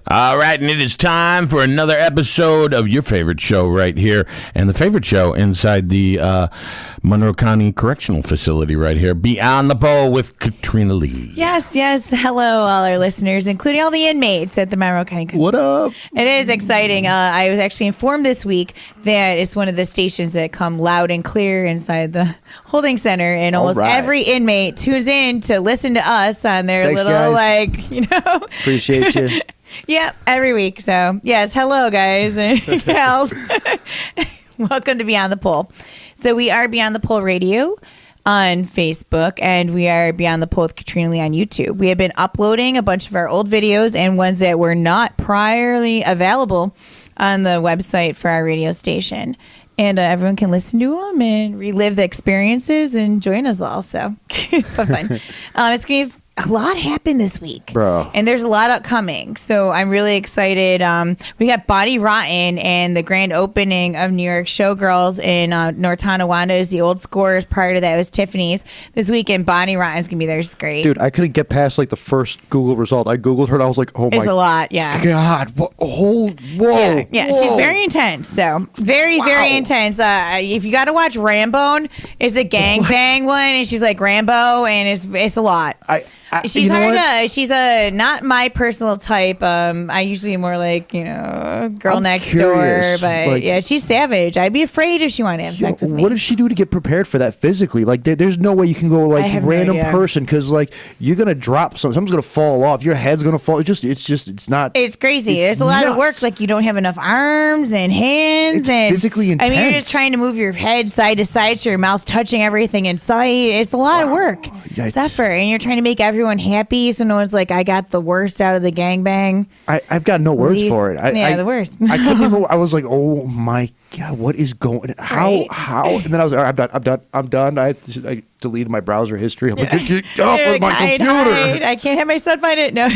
All right, and it is time for another episode of your favorite show right here, and the favorite show inside the Monroe County Correctional Facility right here, Beyond the Pole with Katrina Lee. Yes. Hello, all our listeners, including all the inmates at the Monroe County Correctional. What up? It is exciting. I was actually informed this week that it's one of the stations that come loud and clear inside the holding center, and almost every inmate tunes in to listen to us on their Appreciate you. Yep, every week. So, yes, hello, guys and gals. Welcome to Beyond the Pole. So, we are Beyond the Pole Radio on Facebook, and we are Beyond the Pole with Katrina Lee on YouTube. We have been uploading a bunch of our old videos and ones that were not priorly available on the website for our radio station. And everyone can listen to them and relive the experiences and join us all. So, fun. It's going to be a lot happened this week, bro, and there's a lot upcoming. So I'm really excited. We got Bonnie Rotten and the grand opening of New York Showgirls in North Tonawanda is the old scores. Prior to that was Tiffany's. This weekend, Bonnie Rotten's gonna be there. It's great, dude. I couldn't get past like the first Google result. I googled her and I was like, oh my, it's a lot, yeah. God, whoa, yeah. She's very intense. So very intense. If you got to watch Rambo, it's a gangbang one, and she's like Rambo, and it's a lot. She's hard. She's not my personal type. I usually am more like, girl next door. But yeah, she's savage. I'd be afraid if she wanted to have sex with me. What does she do to get prepared for that physically? Like, there's no way you can go like random person, because like you're gonna drop something's gonna fall off. Your head's gonna fall. It's not. It's crazy. There's a lot of work. Like you don't have enough arms and hands. It's physically intense. I mean, you're just trying to move your head side to side so your mouth's touching everything in sight. It's a lot of work. It's effort, and you're trying to make everyone happy, so no one's like, I got the worst out of the gangbang. I've got no words for it. The worst. I couldn't even. I was like, oh my God, what is going? How? And then I was like, all right, I'm done. I deleted my browser history. I'm like, get off with my computer. I can't have my son find it. No.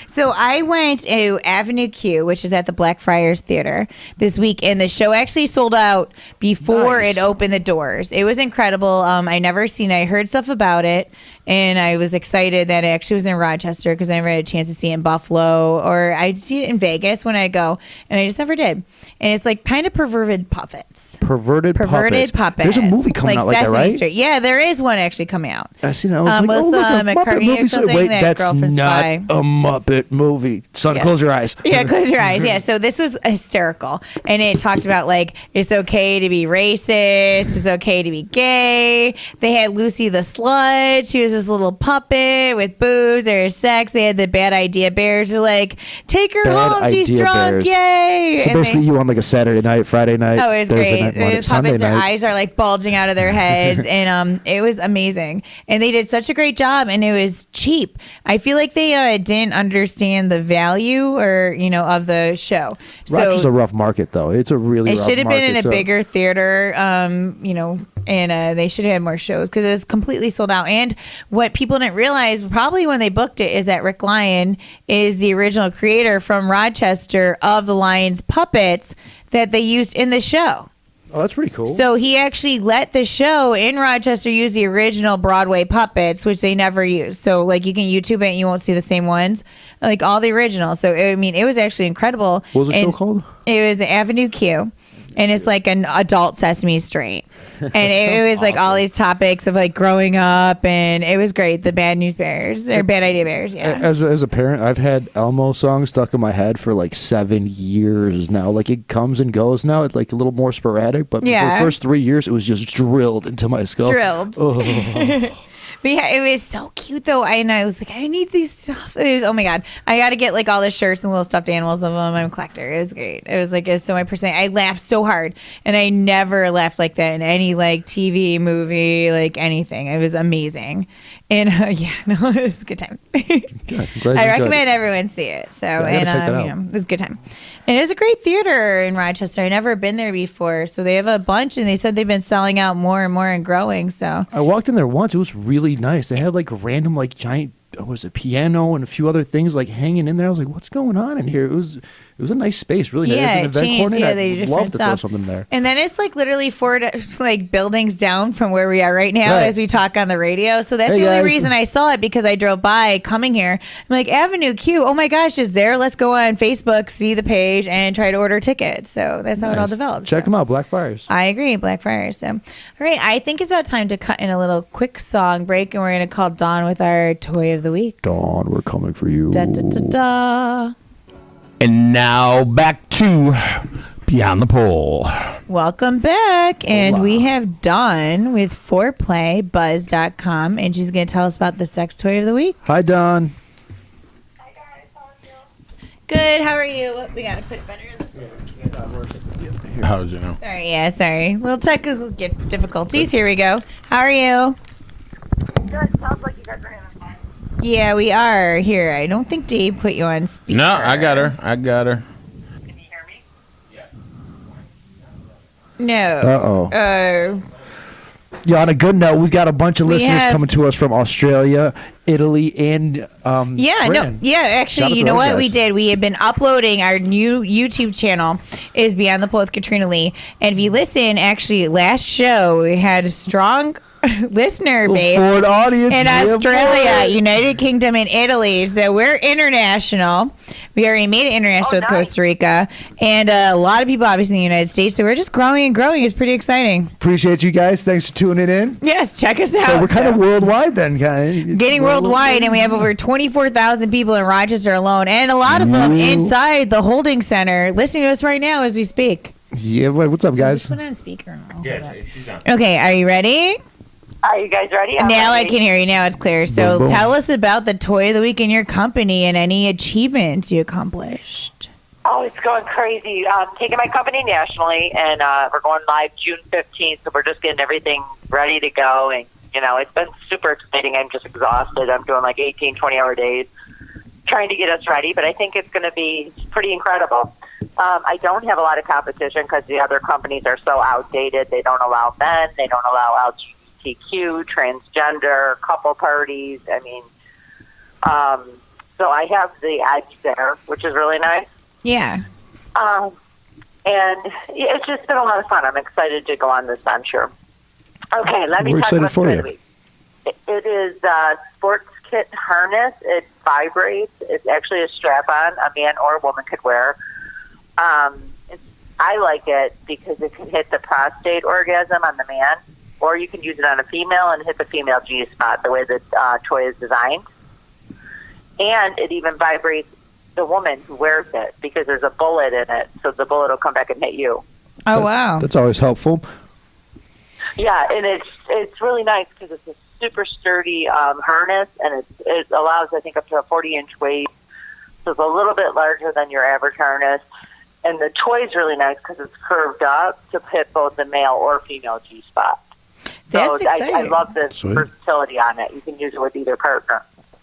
So I went to Avenue Q, which is at the Blackfriars Theater this week, and the show actually sold out before it opened the doors. It was incredible. I heard stuff about it, and I was excited that it actually was in Rochester because I never had a chance to see it in Buffalo, or I'd see it in Vegas when I go, and I just never did. And it's like kind of perverted puppets. Perverted puppets. There's a movie coming out like that, right? Street. Yeah, there is one actually coming out. I seen it. I was like, look, a Muppet movie. Wait, that's not a Muppet movie. Son, close your eyes. Yeah, close your eyes. Yeah, so this was hysterical. And it talked about, like, it's okay to be racist. It's okay to be gay. They had Lucy the Slut. She was this little puppet with boobs. There was sex. They had the Bad Idea Bears. They're like, take her home. She's drunk. Yay. So basically you on like a Saturday night, Friday night. Oh, it was great. The puppets, their eyes are like bulging out of their heads. And it was amazing. And they did such a great job. And it was cheap. I feel like they didn't understand the value of the show. Rochester's a rough market, though. It's a really rough market. It should have been in a bigger theater, and they should have had more shows because it was completely sold out. And what people didn't realize, probably when they booked it, is that Rick Lyon is the original creator from Rochester of the Lion's puppets that they used in the show. Oh, that's pretty cool. So he actually let the show in Rochester use the original Broadway puppets, which they never used. So, like, you can YouTube it and you won't see the same ones, like all the originals. So, I mean, it was actually incredible. What was the show called? It was Avenue Q. And it's like an adult Sesame Street. And it was like all these topics of like growing up, and it was great. The Bad News Bears or Bad Idea Bears. Yeah. As a parent, I've had Elmo songs stuck in my head for like 7 years now. Like it comes and goes now. It's like a little more sporadic, but for the first 3 years, it was just drilled into my skull. Drilled. But yeah, it was so cute though. I was like, I need these stuff. It was, oh my God, I got to get like all the shirts and little stuffed animals of them. I'm a collector. It was great. It was like, it's so my personality. I laughed so hard, and I never laughed like that in any like TV, movie, like anything. It was amazing. And it was a good time. I recommend everyone see it. So, it was a good time. And it was a great theater in Rochester. I've never been there before. So they have a bunch, and they said they've been selling out more and more and growing. So I walked in there once. It was really nice. They had like random like giant was a piano and a few other things like hanging in there. I was like, what's going on in here? It was a nice space, really. Yeah, as an it event changed. coordinator, They did I'd different love to throw stuff. something there. And then it's like literally 4 like buildings down from where we are right now as we talk on the radio. So that's the only reason I saw it, because I drove by coming here. I'm like, Avenue Q, oh my gosh, is there? Let's go on Facebook, see the page, and try to order tickets. So that's how it all develops. Check them out, Blackfriars. I agree, Blackfriars. So, all right, I think it's about time to cut in a little quick song break, and we're going to call Dawn with our Toy of the Week. Dawn, we're coming for you. Da, da, da, da. And now back to Beyond the Pole. Welcome back. And we have Dawn with foreplayBuzz.com, and she's going to tell us about the sex toy of the week. Hi, Dawn. Hi guys, how are you? Good. How are you? We got to put it better in the phone. How's it now? Sorry. Little technical difficulties. Here we go. How are you? Good. Sounds like you guys are having fun. Yeah, we are. Here, I don't think Dave put you on speaker. No, I got her. Can you hear me? No. Uh-oh. Yeah, on a good note, we've got a bunch of listeners coming to us from Australia, Italy, and Britain. Actually, you know what we did? We have been uploading our new YouTube channel is Beyond the Pole with Katrina Lee. And if you listen, actually, last show, we had a strong listener base Ford audience in Australia, United Kingdom, and Italy. So we're international. We already made it international with Costa Rica, and a lot of people obviously in the United States. So we're just growing and growing. It's pretty exciting. Appreciate you guys. Thanks for tuning in. Yes, check us out. So we're kind of worldwide then, guys. Getting worldwide, and we have over 24,000 people in Rochester alone, and a lot of them inside the holding center listening to us right now as we speak. Yeah, what's up, guys? Put on speaker. She's on. Okay, are you ready? Are you guys ready? Now I can hear you. Now it's clear. So Boom. tell us about the Toy of the Week in your company and any achievements you accomplished. Oh, it's going crazy. Taking my company nationally, and we're going live June 15th, so we're just getting everything ready to go. And, it's been super exciting. I'm just exhausted. I'm doing like 18, 20-hour days trying to get us ready, but I think it's going to be pretty incredible. I don't have a lot of competition because the other companies are so outdated. They don't allow men. They don't allow LGBTQ, transgender, couple parties. I mean, so I have the edge there, which is really nice. Yeah. And it's just been a lot of fun. I'm excited to go on this venture. Okay, let me We're talk excited about for you. the week. It is a sports kit harness. It vibrates. It's actually a strap-on a man or a woman could wear. I like it because it can hit the prostate orgasm on the man, or you can use it on a female and hit the female G-spot the way the toy is designed. And it even vibrates the woman who wears it because there's a bullet in it, so the bullet will come back and hit you. Oh, wow. That's always helpful. Yeah, and it's really nice because it's a super sturdy harness, and it allows, I think, up to a 40-inch weight. So it's a little bit larger than your average harness. And the toy's really nice because it's curved up to hit both the male or female G-spot. That's so exciting. I love the Sweet. versatility on it. You can use it with either partner.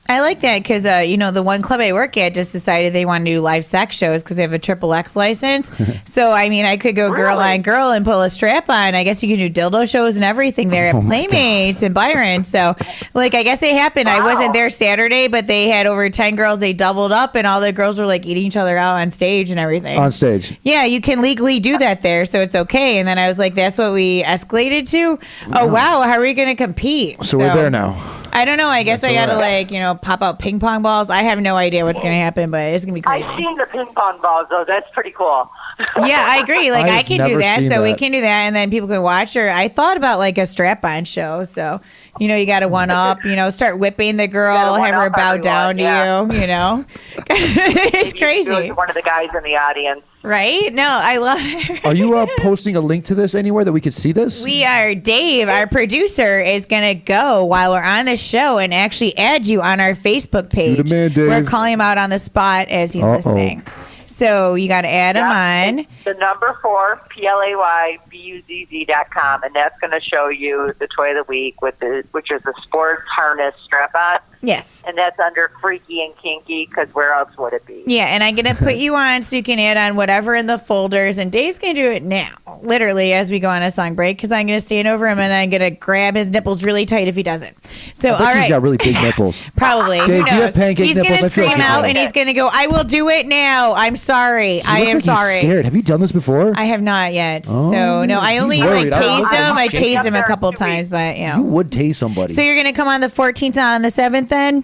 I like that because, the one club I work at just decided they want to do live sex shows because they have a XXX license. So, I mean, I could go girl Really? on girl and pull a strap on. I guess you can do dildo shows and everything there at Playmates and Byron. So, I guess it happened. I wasn't there Saturday, but they had over 10 girls. They doubled up, and all the girls were, eating each other out on stage and everything. On stage. Yeah, you can legally do that there, so it's okay. And then I was like, that's what we escalated to? Oh, wow, how are we going to compete? So we're there now. I don't know. I guess I got to, pop out ping pong balls. I have no idea what's going to happen, but it's going to be crazy. I've seen the ping pong balls, though. That's pretty cool. Yeah, I agree. I I've can do never that, seen so we that. can do that, and then people can watch. Or I thought about a strap-on show. So, you got to one up. Start whipping the girl, gotta have her one-up bow everyone, down to yeah. It's Do crazy, it to one of the guys in the audience. right? No, I love it. Are you posting a link to this anywhere that we could see this? We are, Dave, our producer, is going to go while we're on the show and actually add you on our Facebook page. You the man, Dave. We're calling him out on the spot as he's listening. So you got to add him on. It's the number 4, PLAYBUZZ.com, and that's going to show you the toy of the week, which is a sports harness strap-on, Yes. and that's under freaky and kinky, because where else would it be? Yeah, and I'm going to put you on so you can add on whatever in the folders, and Dave's going to do it now. literally, as we go on a song break, because I'm going to stand over him and I'm going to grab his nipples really tight if he doesn't. So, I bet all right. He's got really big nipples. Probably. Dave, Who do you have knows? pancake He's going to nipples? I feel scream like out you and do. he's going to go, I will do it now. I'm sorry. He I looks am like sorry. He's scared. Have you done this before? I have not yet. Oh, So, no, I he's only worried. I tased don't him. know. I tased him a There couple 2 times, but, You would tase somebody. So, you're going to come on the 14th and on the 7th then?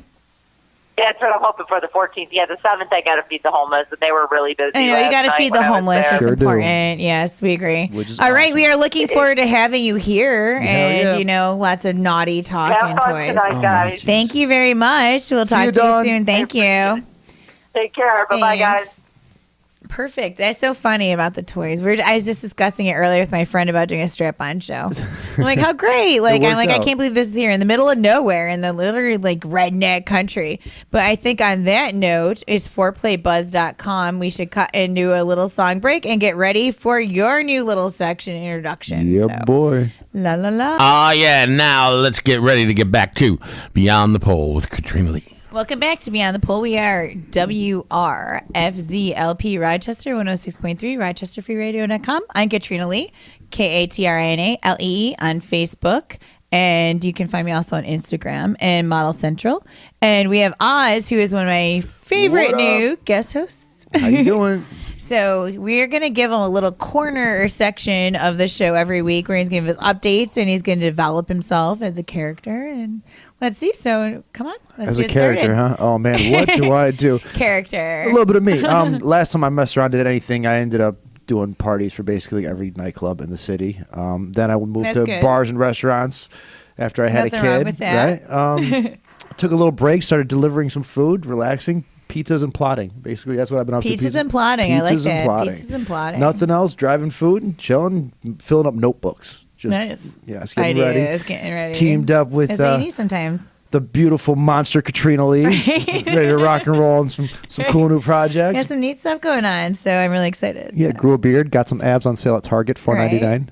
Yeah, that's what I'm hoping for the 14th. Yeah, the 7th I got to feed the homeless, and they were really busy. I know, you last got to night feed when the I was homeless. there. It's Sure do. important. Yes, we agree. Which is All right, awesome. we are looking forward to having you here and, yeah. Lots of naughty talk Have and fun toys. tonight, guys. Thank you very much. We'll See talk you, to you Dawn. soon. Thank you. Take care. Bye-bye, Thanks. guys. Perfect. That's so funny about the toys. I was just discussing it earlier with my friend about doing a strap-on show. I'm like, how great! Like, I'm like, I out. can't believe this is here in the middle of nowhere in the literally like redneck country. But I think on that note, is foreplaybuzz.com. We should cut into a little song break and get ready for your new little section introduction. Yeah, So, boy. La la la. Oh, yeah. Now let's get ready to get back to Beyond the Pole with Katrina Lee. Welcome back to Beyond the Pole. We are WRFZLP Rochester 106.3, RochesterFreeRadio.com. I'm Katrina Lee, KatrinaLee on Facebook. And you can find me also on Instagram and Model Central. And we have Oz, who is one of my favorite What up? new guest hosts. How you doing? So we're going to give him a little corner or section of the show every week where he's going to give us updates and he's going to develop himself as a character. And let's see. So come on. Let's As a get character, started. huh? Oh, man. What do I do? Character. A little bit of me. Last time I messed around, did anything, I ended up doing parties for basically every nightclub in the city. Then I moved That's to good. bars and restaurants after I had Nothing a kid. wrong with that. Right? Took a little break, started delivering some food, relaxing. Pizzas and plotting. Basically, that's what I've been up to. Pizzas and plotting. I like Pizzas and that. plotting. Pizzas and plotting. Nothing else. Driving food and chilling, filling up notebooks. Just, Nice. Yeah, it's getting ready. Ideas, getting ready. Teamed up with That's what you need sometimes. the beautiful monster Katrina Lee, ready to rock and roll on some cool new projects. Got some neat stuff going on, so I'm really excited. Yeah, grew a beard, got some abs on sale at Target, $4.99.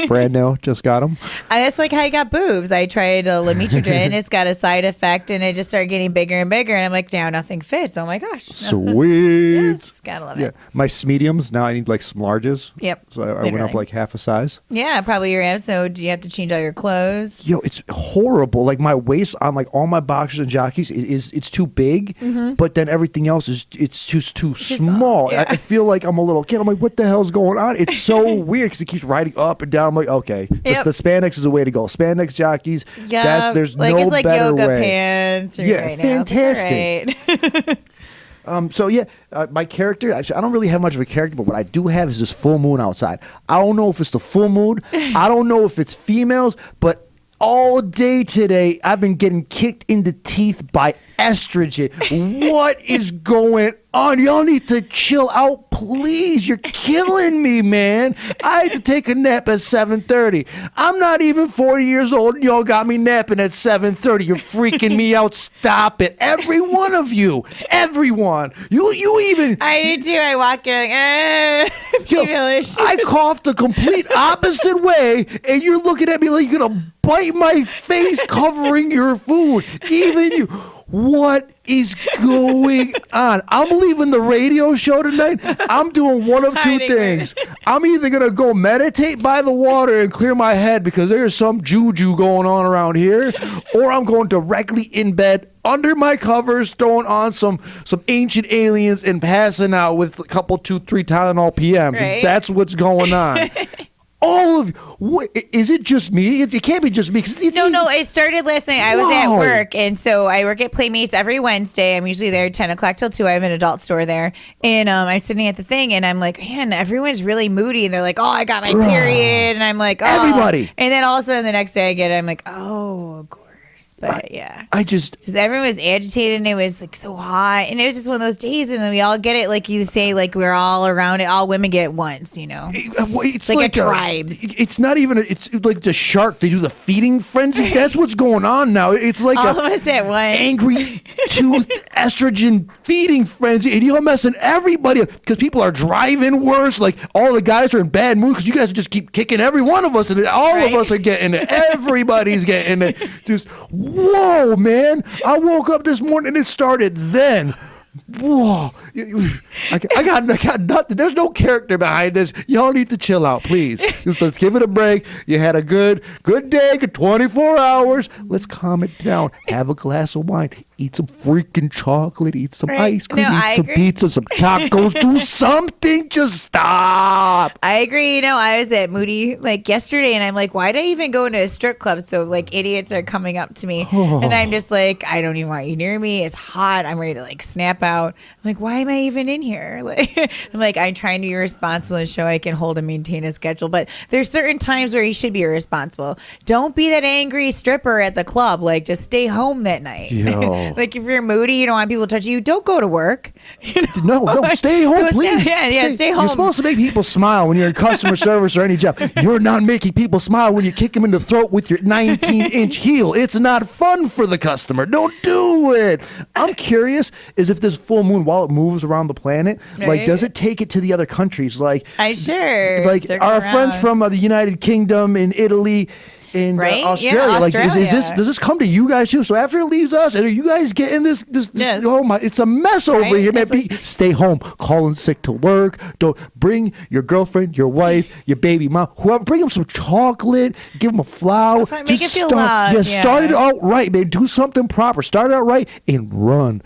Brand new, just got them. That's like how I got boobs. I tried Lamitrogen. It's got a side effect, and it just started getting bigger and bigger. And I'm like, now nothing fits. Oh my gosh. Sweet. Yes, gotta love Yeah, it. my mediums now I need like some larges. Yep. So I went up literally. like half a size. Yeah, probably your abs. So do you have to change all your clothes? Yo, it's horrible. Like my waist on like all my boxers and jockeys it's too big, but then everything else is it's too small. yeah. I feel like I'm a little kid. I'm like, what the hell's going on? It's so weird because it keeps riding up and down. I'm like, okay, Yep. the spandex is the way to go. Spandex jockeys. Yeah, There's like no it's like better yoga way. pants. Or Yeah, right now. fantastic. All right. So yeah, my character. Actually, I don't really have much of a character, but what I do have is this full moon outside. I don't know if it's the full moon. I don't know if it's females, but all day today I've been getting kicked in the teeth by estrogen. What is going on? Y'all need to chill out, please. You're killing me, man. I had to take a nap at 7:30. I'm not even 40 years old, and y'all got me napping at 7:30. You're freaking me out. Stop it. Every one of you. Everyone. You even... I do too. I walk in like, Yo, female issue. I coughed the complete opposite way, and you're looking at me like you're going to bite my face covering your food. Even you. What is going on? I'm leaving the radio show tonight. I'm doing one of two Hiding things. I'm either going to go meditate by the water and clear my head because there's some juju going on around here, or I'm going directly in bed under my covers, throwing on some Ancient Aliens and passing out with a couple, 2-3 Tylenol PMs. Right. That's what's going on. All of you. What, is it just me? It can't be just me. 'Cause No, it started last night. I was at Whoa. work, and so I work at Playmates every Wednesday. I'm usually there 10 o'clock till 2. I have an adult store there. And I'm sitting at the thing, and I'm like, man, everyone's really moody. And they're like, oh, I got my period. And I'm like, oh. Everybody. And then all of a sudden the next day I get it, I'm like, oh, of course. But yeah. I just... Because everyone was agitated and it was like so hot. And it was just one of those days. And then we all get it, like you say, like we're all around it. All women get it once, you know? It's like a tribes. It's not even. It's like the shark. They do the feeding frenzy. That's what's going on now. It's like All a of us at once. angry tooth estrogen feeding frenzy, and you're messing everybody up because people are driving worse. Like all the guys are in bad mood because you guys just keep kicking every one of us, and all of us are getting it. Everybody's getting it. Just whoa, man! I woke up this morning and it started then. Whoa, I got nothing. There's no character behind this. Y'all need to chill out, please. Let's give it a break. You had a good day, good 24 hours. Let's calm it down. Have a glass of wine. Eat some freaking chocolate. Eat some ice cream. Eat some pizza, some tacos. Do something. Just stop. I agree. You know, I was at Moody like yesterday, and I'm like, why did I even go into a strip club? So like idiots are coming up to me, and I'm just like, I don't even want you near me. It's hot. I'm ready to like snap out. I'm like, why am I even in here? Like, I'm like, I'm trying to be responsible and show I can hold and maintain a schedule. But there's certain times where you should be irresponsible. Don't be that angry stripper at the club. Like, just stay home that night. Yo. Like, if you're moody, you don't want people to touch you, don't go to work. You know? No, stay home, please. Stay home. You're supposed to make people smile when you're in customer service or any job. You're not making people smile when you kick them in the throat with your 19-inch heel. It's not fun for the customer. Don't do it. I'm curious is if this full moon, while it moves around the planet, like, does it take it to the other countries? Like, I sure. Like our friends from the United Kingdom and Italy. In Australia, like, is this, does this come to you guys too? So after it leaves us, are you guys getting this? Yes. Oh my, it's a mess over here, man. Stay home, calling sick to work. Don't bring your girlfriend, your wife, your baby mom, whoever. Bring them some chocolate. Give them a flower. Make it feel loved. Start it out right, man. Do something proper. Start it out right and run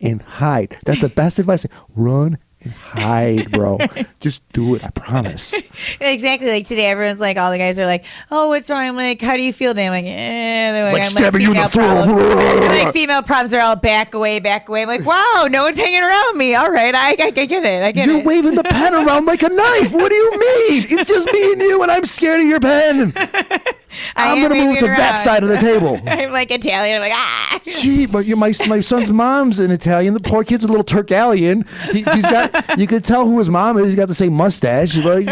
and hide. That's the best advice. Run and hide, bro. Just do it. I promise. Exactly. Like today, everyone's like, all the guys are like, "Oh, what's wrong?" I'm like, "How do you feel today?" I'm like, "Eh." Like stabbing you in the throat. Like female problems are all back away. I'm like, "Wow, no one's hanging around me." All right, I get it. You're waving the pen around like a knife. What do you mean? It's just me and you, and I'm scared of your pen. I'm gonna move to that side of the table. I'm like Italian. I'm like, ah. Gee, but my son's mom's an Italian. The poor kid's a little Turkalian. He's got. You could tell who his mom is. He's got the same mustache. Like,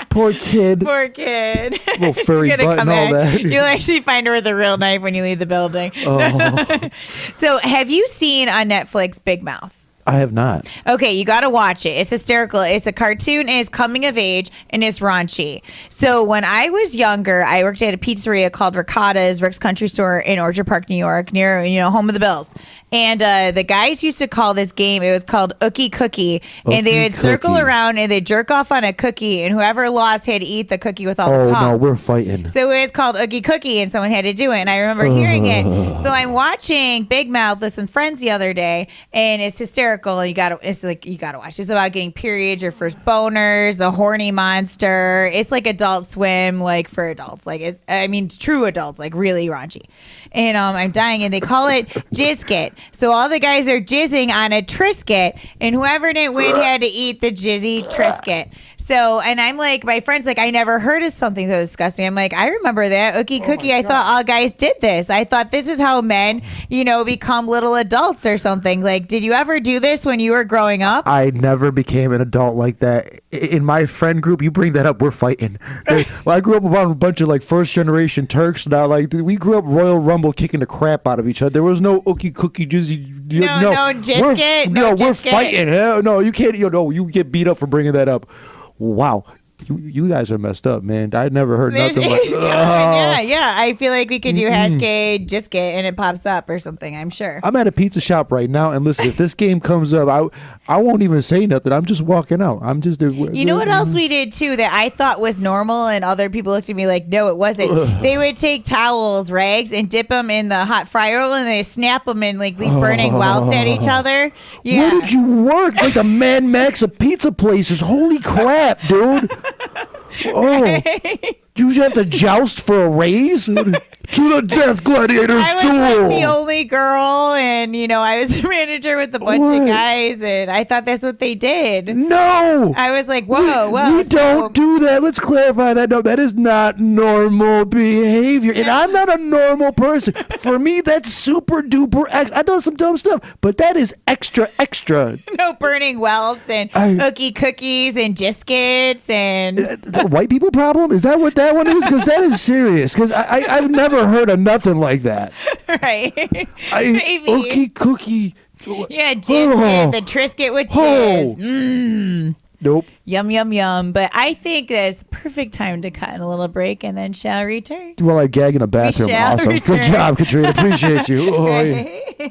poor kid. Little furry butt and all that. You'll actually find her with a real knife when you leave the building. Oh. So, have you seen on Netflix Big Mouth? I have not. Okay, you got to watch it. It's hysterical. It's a cartoon. It's coming of age, and it's raunchy. So when I was younger, I worked at a pizzeria called Ricotta's, Rick's Country Store in Orchard Park, New York, near home of the Bills. And the guys used to call this game. It was called Ookie Cookie, and they would circle around and they jerk off on a cookie, and whoever lost had to eat the cookie with all the cum. Oh no, we're fighting. So it was called Ookie Cookie, and someone had to do it. And I remember hearing it. So I'm watching Big Mouth with some friends the other day, and it's hysterical. You gotta watch. It's about getting periods, your first boners, a horny monster. It's like Adult Swim, like for adults. Like true adults, like really raunchy. And I'm dying, and they call it Jizzkit. So all the guys are jizzing on a Trisket, and whoever didn't win had to eat the jizzy Trisket. So, and I'm like, my friend's like, I never heard of something so disgusting. I'm like, I remember that. Ookie Cookie, I thought all guys did this. I thought this is how men, become little adults or something. Like, did you ever do this when you were growing up? I never became an adult like that. In my friend group, you bring that up, we're fighting. I grew up around a bunch of like first generation Turks. Now, like, we grew up Royal Rumble kicking the crap out of each other. There was no Ookie Cookie, Jizzy. No, Jizzkit. We're fighting. Hell no, you can't. You get beat up for bringing that up. Wow. You guys are messed up, man. I never heard nothing like that. Yeah. I feel like we could do hashtag Jizzkit and it pops up or something, I'm sure. I'm at a pizza shop right now, and listen, if this game comes up, I won't even say nothing. I'm just walking out. I'm just... You know what else we did, too, that I thought was normal, and other people looked at me like, no, it wasn't. They would take towels, rags, and dip them in the hot fryer oil, and they snap them and like leave burning welts at each other. Yeah. Where did you work? It's like the Mad Max of pizza places. Holy crap, dude. Oh, you have to joust for a raise? To the death, gladiators, I was duel. like the only girl, and I was a manager with a bunch of guys, and I thought that's what they did. No, I was like, whoa. We don't do that. Let's clarify that. No, that is not normal behavior, and I'm not a normal person. For me, that's super duper. I done some dumb stuff, but that is extra. No burning welts and Ookie Cookies and Jizzkits and the white people problem. Is that what that one is? Because that is serious. Because I've never heard of nothing like that. Right. Maybe. Ookie Cookie. Yeah, Jizzkit, the Trisket with jizz. Nope. Yum, yum, yum. But I think that's perfect time to cut in a little break and then shall return. Well, I gag in a bathroom. Awesome. Good job, Katrina. Appreciate you. Oh, yeah.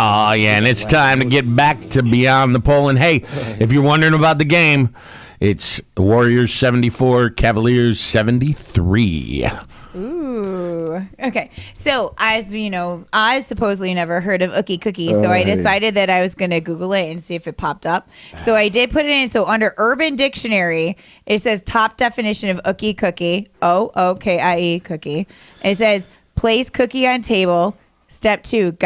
Oh, yeah, and it's time to get back to Beyond the Pole. And, hey, if you're wondering about the game, it's Warriors 74, Cavaliers 73. Ooh. Okay. So, as you know, I supposedly never heard of Ookie Cookie, so I decided that I was going to Google it and see if it popped up. So I did put it in. So under Urban Dictionary, it says top definition of Ookie Cookie, O-O-K-I-E, cookie. It says place cookie on table. Step 2,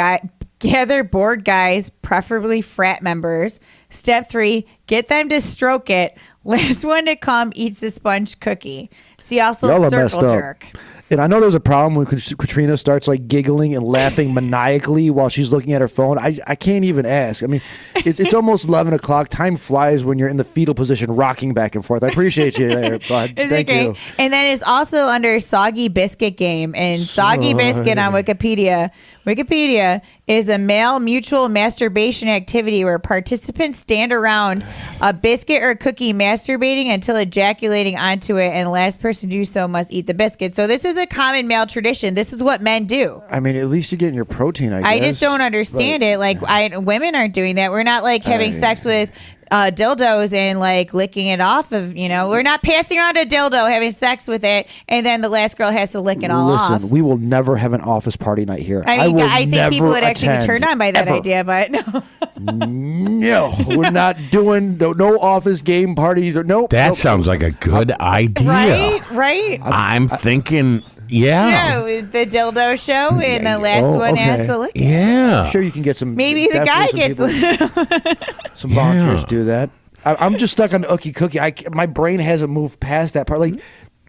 gather bored guys, preferably frat members. Step 3, get them to stroke it. Last one to come eats the sponge cookie. See also Y'all are circle messed up. jerk. And I know there's a problem when Katrina starts like giggling and laughing maniacally while she's looking at her phone. I can't even ask. I mean, it's almost 11 o'clock. Time flies when you're in the fetal position, rocking back and forth. I appreciate you there, bud. Thank you. And then it's also under Soggy Biscuit Game. And Soggy Biscuit on Wikipedia is a male mutual masturbation activity where participants stand around a biscuit or cookie masturbating until ejaculating onto it, and the last person to do so must eat the biscuit. So this is a common male tradition. This is what men do. I mean, at least you're getting your protein, I guess. I just don't understand it. Like, women aren't doing that. We're not like having sex with dildos and like licking it off of, we're not passing around a dildo, having sex with it, and then the last girl has to lick it all off. Listen, we will never have an office party night here. I think people would actually be turned on by that idea, but no. No, we're not doing no office game parties. Nope. That sounds like a good idea. Right? I'm thinking, yeah. With the dildo show, and the last one has to lick it. Yeah. I'm sure you can get some. Maybe the guy gets some volunteers do that. I'm just stuck on Ookie Cookie. My brain hasn't moved past that part. Like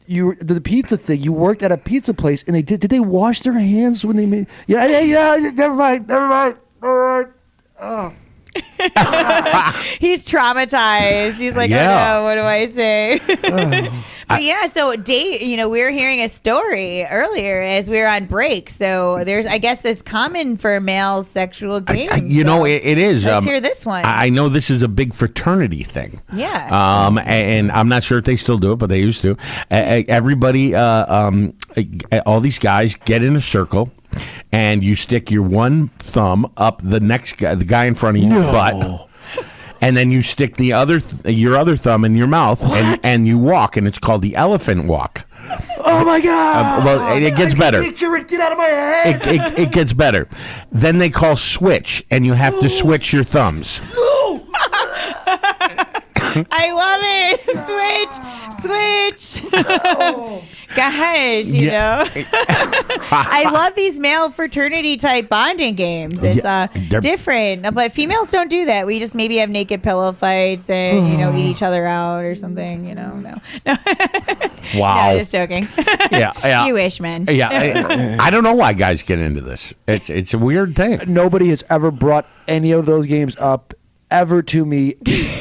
the pizza thing. You worked at a pizza place, and did they wash their hands when they made? Yeah. Never mind. All right. Oh. He's traumatized. He's like, Yeah. oh no, what do I say? But yeah, so Dave, we were hearing a story earlier as we were on break. So I guess it's common for male sexual games. It is. Let's hear this one. I know this is a big fraternity thing. Yeah. And I'm not sure if they still do it, but they used to. Everybody, all these guys get in a circle, and you stick your one thumb up the guy in front of your butt. And then you stick your other thumb in your mouth, and you walk, and it's called the elephant walk. Oh my God! It gets better. Picture it. Get out of my head. It gets better. Then they call switch, and you have to switch your thumbs. No! I love it. Switch. Guys, I love these male fraternity type bonding games. It's different, but females don't do that. We just maybe have naked pillow fights and eat each other out or something. No. Wow. No, just joking. Yeah. You wish, man. Yeah. I don't know why guys get into this. It's a weird thing. Nobody has ever brought any of those games up ever to me,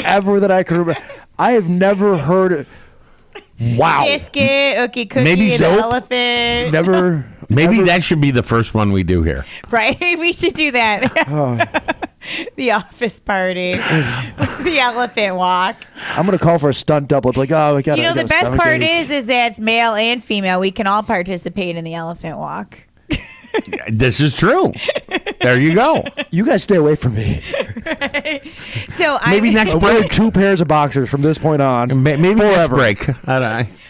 ever that I could remember. I have never heard. Wow. Biscuit, Ookie Cookie, Maybe the elephant. Never. Maybe that should be the first one we do here. Right? We should do that. The office party. The elephant walk. I'm going to call for a stunt double. Like, oh, we got the best part is that it's male and female. We can all participate in the elephant walk. This is true. There you go. You guys stay away from me. Right. So maybe next wear break. 2 pairs of boxers from this point on. Maybe forever. Next break.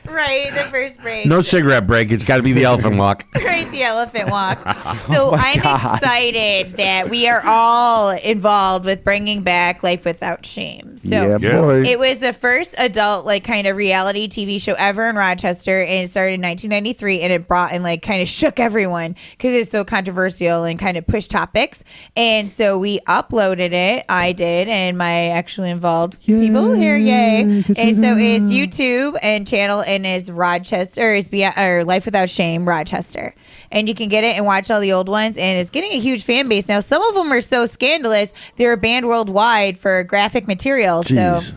Right, the first break. No cigarette break. It's got to be the elephant walk. Right, the elephant walk. So I'm excited that we are all involved with bringing back Life Without Shame. So boy. it was the first adult kind of reality TV show ever in Rochester, and it started in 1993, and it brought and kind of shook everyone because it's so controversial and kind of push topics. And so we uploaded it. I did, and my actually involved people here, yay! And so it's YouTube and channel. And is Rochester or Life Without Shame Rochester, and you can get it and watch all the old ones, and it's getting a huge fan base now. Some of them are so scandalous they were banned worldwide for graphic material. Jeez. So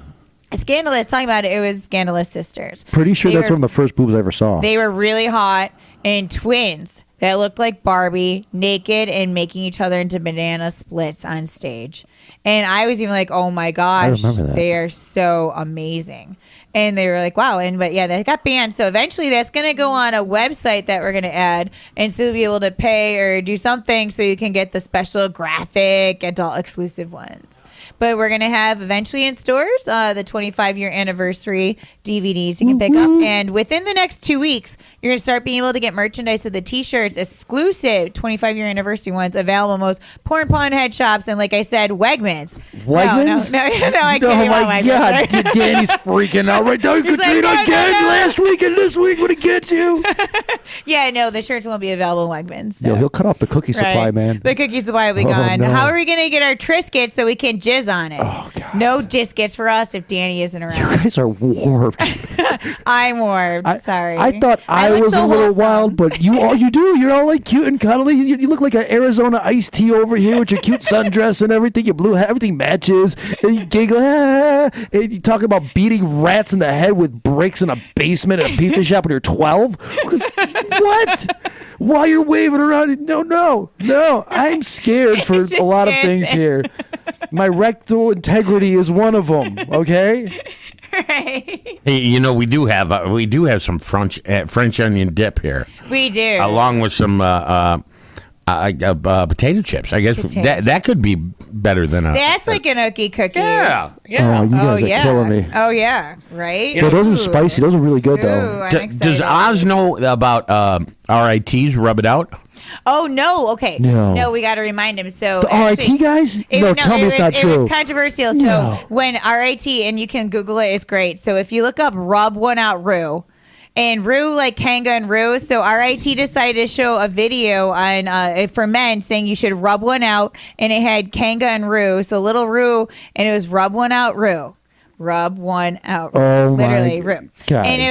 Scandalous, talking about it, it was Scandalous sisters. Pretty sure that's one of the first boobs I ever saw. They were really hot and twins that looked like Barbie, naked and making each other into banana splits on stage. And I was even like, oh my gosh, remember that. they are so amazing. And they were like, wow. But yeah, they got banned. So eventually that's going to go on a website that we're going to add. And so you'll be able to pay or do something so you can get the special graphic, adult exclusive ones. But we're going to have eventually in stores the 25-year anniversary DVDs you can pick up. And within the next 2 weeks, you're going to start being able to get merchandise of the T-shirts, exclusive 25-year anniversary ones available in most porn pawn head shops. And like I said, Wegmans. Wegmans? No, I can't Oh even my God, Danny's freaking out right now. He's Katrina like, no, again. no. Last week and this week, would it get you? Yeah, no, the shirts won't be available in Wegmans. So. Yo, he'll cut off the cookie supply, Right. man. The cookie supply will be Oh, gone. no. How are we going to get our Triscuits so we can jizz on it? Oh, God. No Triscuits for us if Danny isn't You around. guys are warped. I'm warped. Sorry. I thought I look was so a little wholesome. wild, but you do. You're all like cute and cuddly. You look like an Arizona iced tea over here with your cute sundress and everything. Your blue hat, everything matches. And you giggle. And you talk about beating rats in the head with bricks in a basement at a pizza shop when you're 12. What? Why you're waving around? No. I'm scared for a lot of things here. My rectal integrity is one of them. Okay. Right. Hey, we do have some French onion dip here, We do. along with some potato chips. I guess Potato that could be better than a. That's like an Okie cookie. yeah. Oh, you guys are yeah. killing me. Oh, yeah. Right? Yo, those are Ooh. spicy. Those are really good, Ooh, though. I'm Does excited. Oz know about RITs? Rub it out. Oh, no. Okay. No. We got to remind him. So The actually- RIT guys? No, tell me it's not It true. was controversial. So No. when RIT, and you can Google it, it's great. So if you look up Rub One Out Rue, and Rue, like Kanga and Rue, so RIT decided to show a video on for men saying you should rub one out, and it had Kanga and Rue, so little Rue, and it was Rub One Out Rue. Rub one out. Oh, my Literally, Rue. guys. And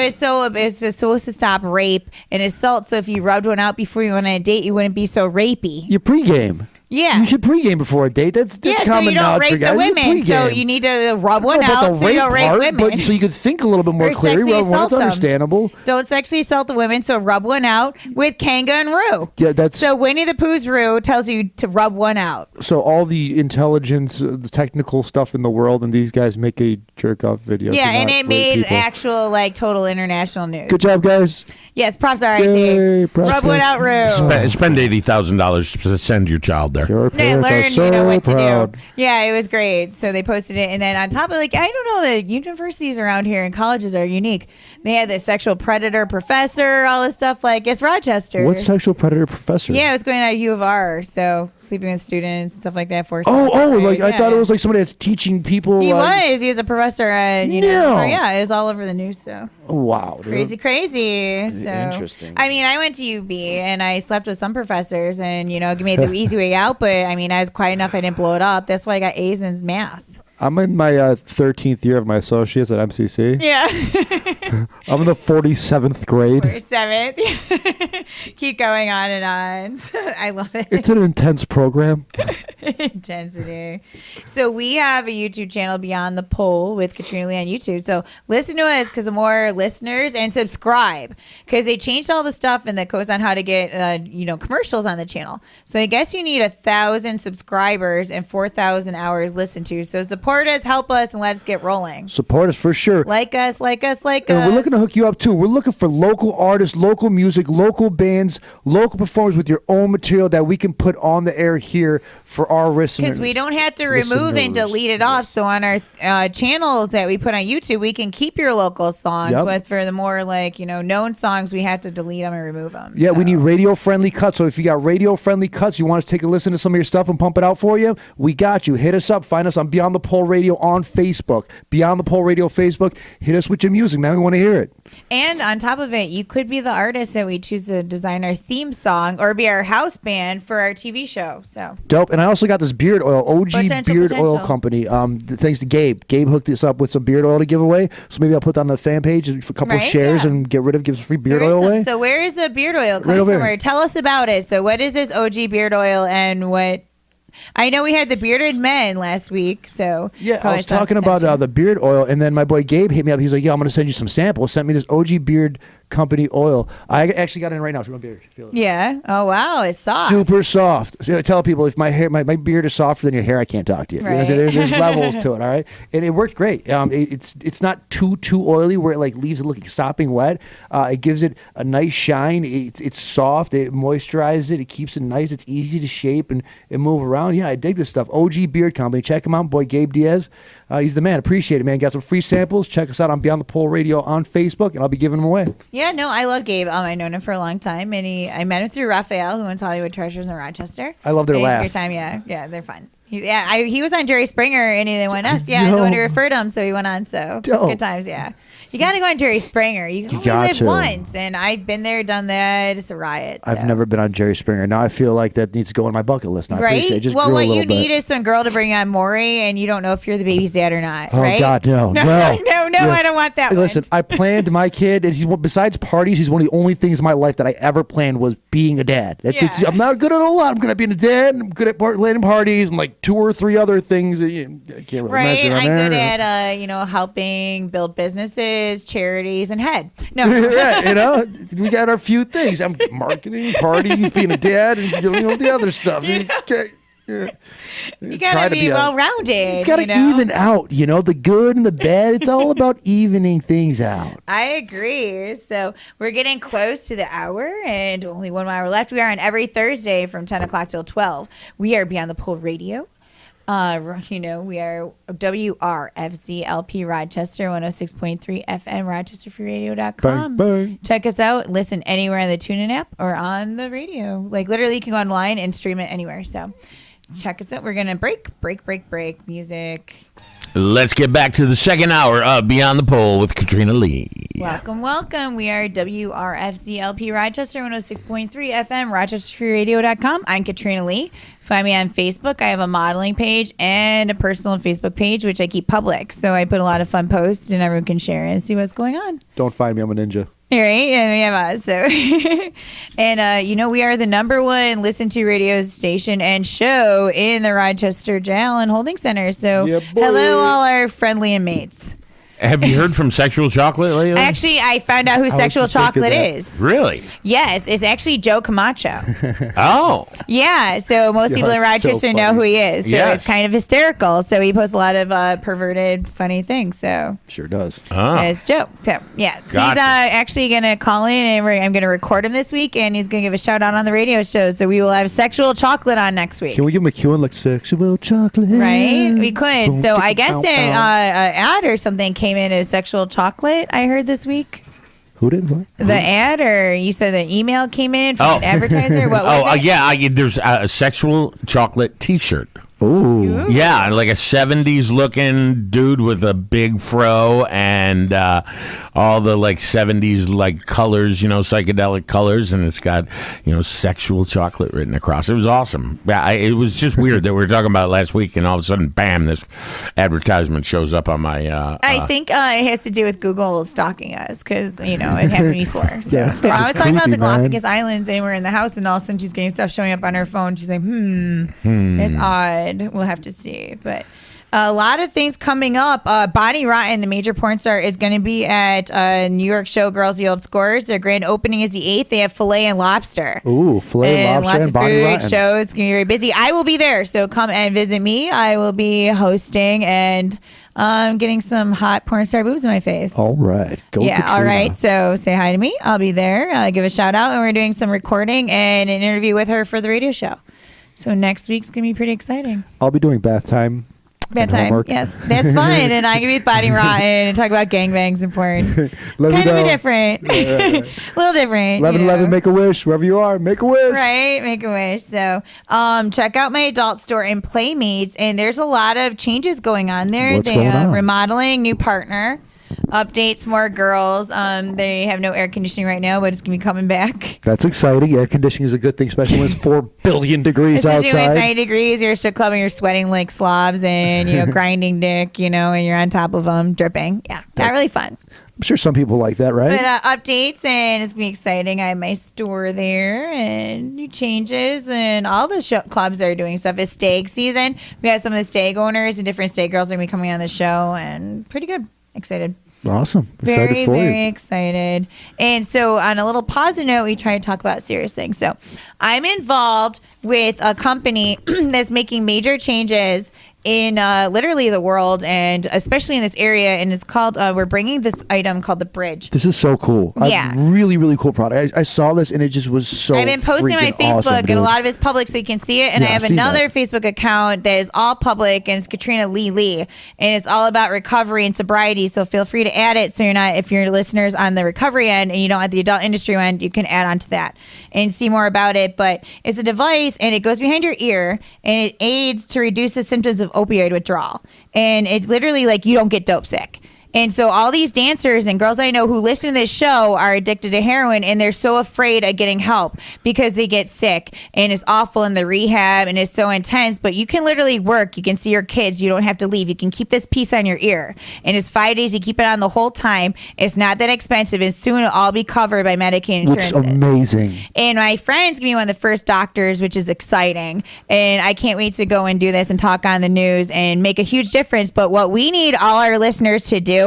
it's just supposed to stop rape and assault. So if you rubbed one out before you went on a date, you wouldn't be so rapey. You pregame. Yeah. You should pregame before a date. That's Yeah, so common you don't knowledge for rape guys. the You women. So pregame. you need to rub I one don't know about out the so you don't rape part, women. But so you could think a little bit more Or clearly. sexually Well, assault it's them. understandable. Don't sexually assault the women, so rub one out with Kanga and Rue. Yeah, that's So Winnie the Pooh's Rue tells you to rub one out. so all the intelligence, the technical stuff in the world, and these guys make a jerk off video. Yeah, to and not it rape made people. actual total international news. Good job, guys. Yes, props are Yay, RIT. props Rub to- one out, Rue. Spend $80,000 to send your child there. Your They parents are learn, so what proud. to do. Yeah, it was great. So they posted it, and then on top of I don't know, the universities around here and colleges are unique. They had the sexual predator professor, all this stuff. Like it's Rochester. What sexual predator professor? Yeah, it was going out of U of R. So sleeping with students, stuff like that. Like I thought it was like somebody that's teaching people. He was a professor at No. yeah, it was all over the news. So Wow, dude. crazy. So Interesting. I mean, I went to UB and I slept with some professors, and give me the easy way out. But I mean, I was quiet enough. I didn't blow it up. That's why I got A's in math. I'm in my 13th year of my associates at MCC. Yeah. I'm in the 47th grade. Or seventh. Keep going on and on. I love it. It's an intense program. Intensity. So we have a YouTube channel, Beyond the Pole, with Katrina Lee on YouTube. So listen to us because the more listeners, and subscribe because they changed all the stuff and that goes on how to get commercials on the channel. So I guess you need 1,000 subscribers and 4,000 hours listened to. So support us, help us, and let us get rolling. Support us for sure. Like us. And we're looking to hook you up too. We're looking for local artists, local music, local bands, local performers with your own material that we can put on the air here for our listeners. Because we don't have to remove and delete it off. So on our channels that we put on YouTube, we can keep your local songs. Yep. But for the more known songs, we have to delete them and remove them. Yeah, we So- need radio-friendly cuts. So if you got radio-friendly cuts, you want us to take a listen to some of your stuff and pump it out for you, we got you. Hit us up. Find us on Beyond the Pole Radio on Facebook. Beyond the Pole Radio Facebook. Hit us with your music, man. We want to hear it. And on top of it, you could be the artist that we choose to design our theme song or be our house band for our TV show. So Dope. And I also got this beard oil, OG Beard Oil Potential. Company. Thanks to Gabe. Gabe hooked us up with some beard oil to give away. So maybe I'll put that on the fan page for a couple of Right, shares yeah. and give free beard There is oil some- away. So where is the beard oil coming over from? here. Or tell us about it. So what is this OG beard oil and what? I know we had the bearded men last week. So Yeah, I probably was saw talking some about attention. the beard oil, and then my boy Gabe hit me up. He's like, "Yeah, I'm going to send you some samples." Sent me this OG Beard Company oil. I actually got it in right now. So feel it. Yeah. Oh wow, it's soft. Super soft. So I tell people if my hair, my beard is softer than your hair, I can't talk to you. You know what I'm saying? There's levels to it. All right, and it worked great. It's not too oily where it like leaves it looking sopping wet. It gives it a nice shine. It's soft. It moisturizes it. It keeps it nice. It's easy to shape and move around. Yeah, I dig this stuff. OG Beard Company. Check him out, boy Gabe Diaz. He's the man. Appreciate it, man. Got some free samples. Check us out on Beyond the Pole Radio on Facebook, and I'll be giving them away. Yeah, no, I love Gabe. I've known him for a long time, and I met him through Raphael, who went to Hollywood Treasures in Rochester. I love their laugh. It's a great time. Yeah, they're fun. He was on Jerry Springer, and they went off. Yeah, the one who referred him, so he went on. So good times. Yeah. You got to go on Jerry Springer. You only live once, and I've been there, done that. It's a riot. So. I've never been on Jerry Springer. Now I feel like that needs to go on my bucket list. Now, right? It just well, grew what a little you need bit. is some girl to bring on Maury, and you don't know if you're the baby's dad or not. Oh right? God, no. No, I don't want that. Listen, I planned my kid. And besides parties, he's one of the only things in my life that I ever planned was being a dad. I'm not good at a lot. I'm good at being a dad. I'm good at planning parties and like 2 or 3 other things. I can't really right, I'm there. good at helping build businesses, charities, and head. No, right, we got our few things. I'm marketing, parties, being a dad, and doing all the other stuff. Okay. Yeah. You gotta be well-rounded. It's gotta even out, the good and the bad. It's all about evening things out. I agree. So we're getting close to the hour, and only 1 hour left. We are on every Thursday from 10 o'clock till 12. We are Beyond the Pole Radio. We are WRFZLP Rochester, 106.3 FM, RochesterFreeRadio.com. Bang, bang. Check us out. Listen anywhere on the TuneIn app or on the radio. Like, literally, you can go online and stream it anywhere. So check us out. We're going to break music. Let's get back to the second hour of Beyond the Pole with Katrina Lee. Welcome. We are WRFZLP Rochester, 106.3 FM, RochesterFreeRadio.com. I'm Katrina Lee. Find me on Facebook. I have a modeling page and a personal Facebook page, which I keep public. So I put a lot of fun posts, and everyone can share and see what's going on. Don't find me. I'm a ninja. All right, and we have us. So, and we are the #1 listened to radio station and show in the Rochester Jail and Holding Center. So, hello, all our friendly inmates. Have you heard from Sexual Chocolate lately? Actually, I found out who Sexual Chocolate is. Really? Yes, it's actually Joe Camacho. Oh. Yeah, so most people in Rochester know who he is. So it's kind of hysterical. So he posts a lot of perverted, funny things. So sure does. Oh. It's Joe. So, yeah. So Gotcha. he's actually going to call in, and I'm going to record him this week, and he's going to give a shout out on the radio show. So we will have Sexual Chocolate on next week. Can we give him a cue in like Sexual Chocolate? Right? We could. So I guess an ad or something came in as Sexual Chocolate, I heard this week. Who did what? The ad, or you said the email came in from an advertiser? What was it? Yeah, there's a Sexual Chocolate t-shirt. Ooh. Yeah, like a 70s looking dude with a big fro and all the like 70s like colors, psychedelic colors, and it's got, Sexual Chocolate written across. It was awesome. Yeah, it was just weird that we were talking about it last week, and all of a sudden, bam, this advertisement shows up on my I think it has to do with Google stalking us, because, it happened before. So. Yeah, I was talking about the creepy, man. Galapagos Islands, and we're in the house, and all of a sudden she's getting stuff showing up on her phone. She's like, that's odd. We'll have to see. But a lot of things coming up. Bonnie Rotten, the major porn star, is going to be at New York Showgirls, The Old Scores. Their grand opening is the 8th. They have filet and lobster. Ooh, filet and lobster lots and of Bonnie food Rotten. shows. It's going to be very busy. I will be there, so come and visit me. I will be hosting and getting some hot porn star boobs in my face. All right. Go Katrina. All right. So say hi to me. I'll be there. Give a shout out. And we're doing some recording and an interview with her for the radio show. So next week's going to be pretty exciting. I'll be doing bath time. Bedtime, yes, that's fun. And I can be with Bonnie Rotten and talk about gangbangs and porn. Kind of different, a little different. 11 make a wish wherever you are. Make a wish, right? Make a wish. So, check out my adult store and Playmates, and there's a lot of changes going on there. What's going on? Remodeling, new partner. Updates, more girls. They have no air conditioning right now, but it's gonna be coming back. That's exciting. Air conditioning is a good thing, especially when it's 4 billion degrees Especially outside. when it's 90 degrees, you're still clubbing, you're sweating like slobs, and grinding dick, and you're on top of them, dripping. Yeah, not really fun. I'm sure some people like that, right? But updates, and it's gonna be exciting. I have my store there, and new changes, and all the clubs are doing stuff. It's stag season. We have some of the stag owners and different stag girls are gonna be coming on the show, and pretty good. Excited. Awesome. Excited Very, for very you. excited. And so, on a little positive note, we try to talk about serious things. So, I'm involved with a company that's making major changes in literally the world, and especially in this area. And it's called, we're bringing this item called the Bridge. This is so cool. Yeah. Really, really cool product. I saw this and it just was so I've been posting my freaking Facebook, awesome, and dude. a lot of it's public, so you can see it. And Yeah, I have I see another that. Facebook account that is all public, and it's Katrina Lee, and it's all about recovery and sobriety. So feel free to add it. So you're not, if your listeners on the recovery end and you don't at the adult industry end, you can add on to that and see more about it. But it's a device, and it goes behind your ear, and it aids to reduce the symptoms of opioid withdrawal. And it's literally like you don't get dope sick. And so all these dancers and girls I know who listen to this show are addicted to heroin, and they're so afraid of getting help because they get sick, and it's awful in the rehab, and it's so intense. But you can literally work. You can see your kids. You don't have to leave. You can keep this piece on your ear, and it's 5 days. You keep it on the whole time. It's not that expensive, and soon it'll all be covered by Medicaid Looks insurances. amazing. And my friend's gonna be one of the first doctors, which is exciting. And I can't wait to go and do this and talk on the news and make a huge difference. But what we need all our listeners to do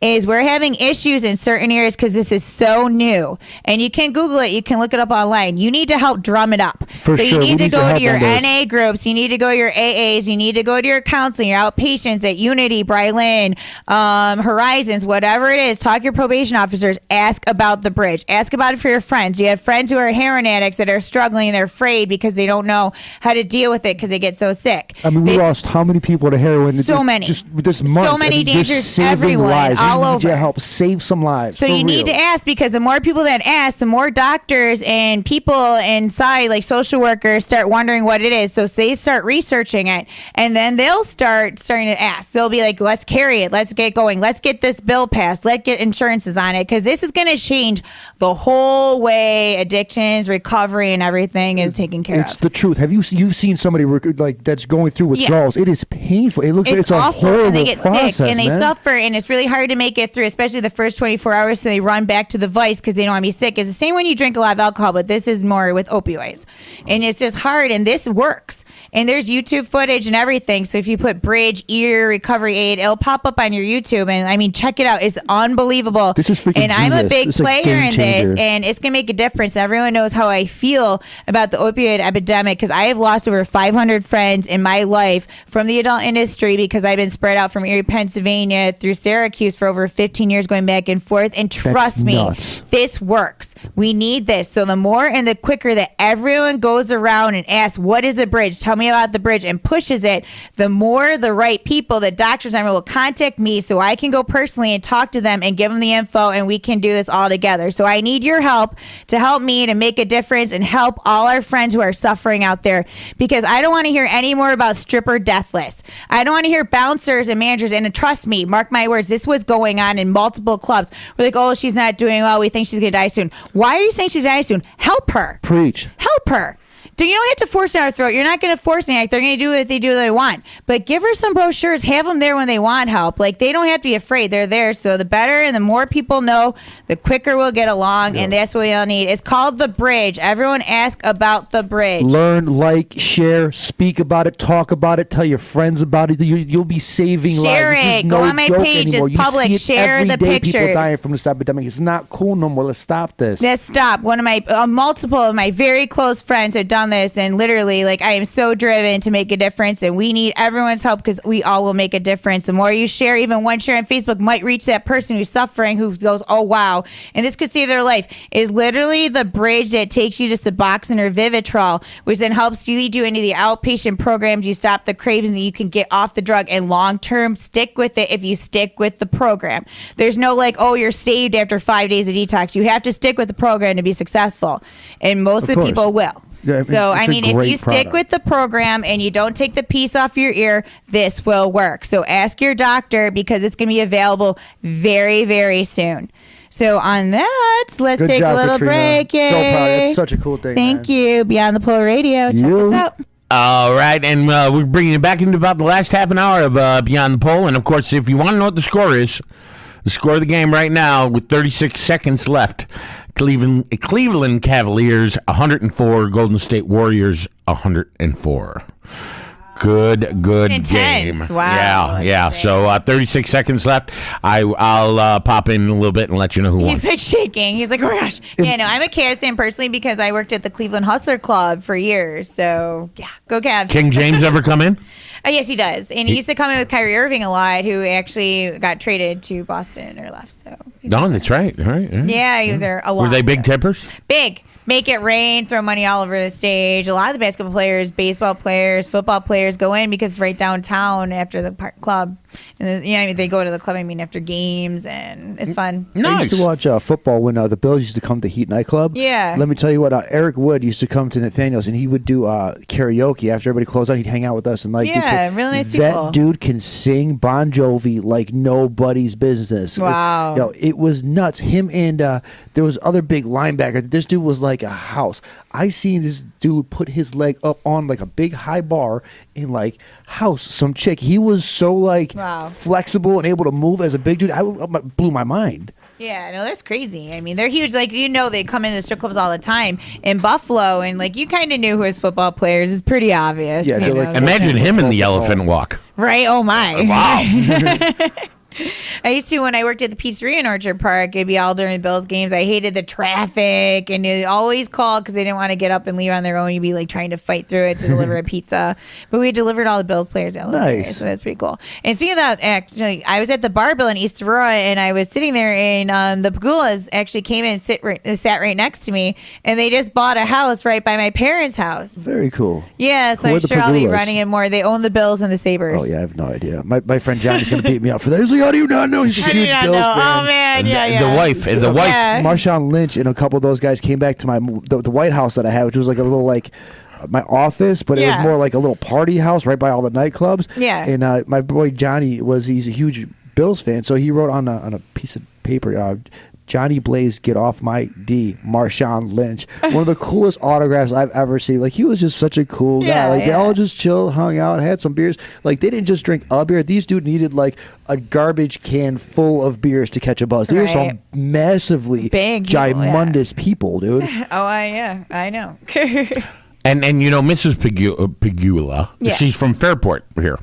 is we're having issues in certain areas because this is so new. And you can Google it. You can look it up online. You need to help drum it up. For so sure. you need We to need go your to help your on this. NA groups. You need to go to your AAs. You need to go to your counseling, your outpatients at Unity, Brylin, Horizons, whatever it is. Talk to your probation officers. Ask about the Bridge. Ask about it for your friends. You have friends who are heroin addicts that are struggling and they're afraid because they don't know how to deal with it because they get so sick. I mean, we lost how many people to heroin? So many. Just this month. So many I mean, they're dangers, saving everyone, lives. all We need your over. help save some lives. So for you need real. to ask, because the more people that ask, the more doctors and people inside, like social workers, start wondering what it is. So they start researching it, and then they'll starting to ask. They'll be like, let's carry it. Let's get going. Let's get this bill passed. Let's get insurances on it, because this is going to change the whole way addictions, recovery, and everything is taken care It's of. the truth. Have you've seen somebody like that's going through withdrawals? It is painful. It looks like it's a awful, horrible and they get process, sick and they man. suffer, and it's really hard to make it through, especially the first 24 hours. So they run back to the vice because they don't want to be sick. It's the same when you drink a lot of alcohol, but this is more with opioids, and it's just hard. And this works, and there's YouTube footage and everything. So if you put Bridge Ear Recovery Aid, it'll pop up on your YouTube, and I mean, check it out. It's unbelievable. This is freaking And I'm a genius. big It's a player game in this, changer. and it's gonna make a difference. Everyone knows how I feel about the opioid epidemic, because I have lost over 500 friends in my life from the adult industry, because I've been spread out from Erie, Pennsylvania through Syracuse for over 15 years, going back and forth. And trust me, nuts. this works. We need this. So the more and the quicker that everyone goes around and asks, what is a Bridge? Tell me about the Bridge, and pushes it, the more the right people, the doctors will contact me, so I can go personally and talk to them and give them the info, and we can do this all together. So I need your help to help me to make a difference and help all our friends who are suffering out there, because I don't want to hear any more about stripper death lists. I don't want to hear bouncers and managers. And trust me, mark my words, this was going on in multiple clubs. We're like, oh, she's not doing well. We think she's going to die soon. Why are you saying she's going to die soon? Help her. Preach. Help her. You don't have to force it down her throat. You're not going to force anything. They're going to do what they want. But give her some brochures. Have them there when they want help. Like, they don't have to be afraid. They're there. So the better and the more people know, the quicker we'll get along. Yeah. And that's what we all need. It's called the Bridge. Everyone ask about the Bridge. Learn, like, share, speak about it, talk about it, tell your friends about it. You'll be saving Share lives. This is it. no Go on my joke page. anymore. It's You public. see it Share every the day, pictures. People dying from this epidemic. It's not cool no more. Let's stop this. Let's stop. One of my multiple of my very close friends have done this, and literally, like, I am so driven to make a difference, and we need everyone's help, because we all will make a difference. The more you share, even one share on Facebook might reach that person who's suffering, who goes, oh wow, and this could save their life. Is literally the Bridge that takes you to Suboxone or Vivitrol, which then helps you lead you into the outpatient programs. You stop the cravings, and you can get off the drug, and long term stick with it if you stick with the program. There's no like, oh, you're saved after 5 days of detox. You have to stick with the program to be successful, and most of the course. people will. Yeah, So, it's I a mean, if great you stick product. with the program and you don't take the piece off your ear, this will work. So ask your doctor, because it's going to be available very, very soon. So on that, let's Good take job, a little Katrina. break. So proud. Yay. That's such a cool thing. Thank man. you. Beyond the Pole Radio. Check You. us out. All right, and we're bringing it back into about the last half an hour of Beyond the Pole. And, of course, if you want to know what the score is, the score of the game right now with 36 seconds left, Cleveland Cavaliers 104, Golden State Warriors 104. good Intense. game. Wow. Yeah. So 36 seconds left. I'll pop in a little bit and let you know who won. He's like shaking. He's like, oh my gosh. Yeah, no, I'm a Cavs fan personally because I worked at the Cleveland Hustler Club for years. So yeah, go Cavs. King James ever come in? Yes, he does. And he used to come in with Kyrie Irving a lot, who actually got traded to Boston or left. So No, that's right. All right. yeah, he was there a lot. Were they big tippers? Big. Make it rain, throw money all over the stage. A lot of the basketball players, baseball players, football players go in because it's right downtown after the park club. And they go to the club, after games, and it's fun. I used to watch football when the Bills used to come to Heat nightclub. Yeah. Let me tell you what, Eric Wood used to come to Nathaniel's, and he would do karaoke after everybody closed out. He'd hang out with us and do really nice people. That dude can sing Bon Jovi like nobody's business. Wow. It was nuts. Him and there was other big linebacker. This dude was like a house. I seen this dude put his leg up on like a big high bar and house some chick. He was so flexible and able to move as a big dude. It blew my mind. Yeah, no, that's crazy. I mean, they're huge. They come in the strip clubs all the time in Buffalo, and you kind of knew who his football players. It's pretty obvious. Yeah, imagine him in the elephant walk. Right? Oh my! Wow. I used to, when I worked at the pizzeria in Orchard Park, it'd be all during the Bills games. I hated the traffic, and you'd always call because they didn't want to get up and leave on their own. You'd be trying to fight through it to deliver a pizza. But we delivered all the Bills players out. Nice. So that's pretty cool. And speaking of that, actually, I was at the Bar Bill in East Aurora, and I was sitting there, and the Pagulas actually came in and sat right next to me, and they just bought a house right by my parents' house. Very cool. Yeah, so I'm sure I'll be running in more. They own the Bills and the Sabres. Oh, yeah, I have no idea. My friend Johnny's going to beat me up for that. He's like, how do you not know? He's a huge Bills fan. Oh, man, yeah. The wife. Yeah. Marshawn Lynch and a couple of those guys came back to the White House that I had, which was like a little my office, but it was more like a little party house right by all the nightclubs. Yeah. And my boy Johnny he's a huge Bills fan, so he wrote on a piece of paper, Johnny Blaze, get off my D, Marshawn Lynch. One of the coolest autographs I've ever seen. He was just such a cool guy. They all just chilled, hung out, had some beers. They didn't just drink a beer. These dudes needed a garbage can full of beers to catch a buzz. They were some massively big, gimundous people, dude. Oh, I know. And Mrs. Pegula, she's from Fairport here.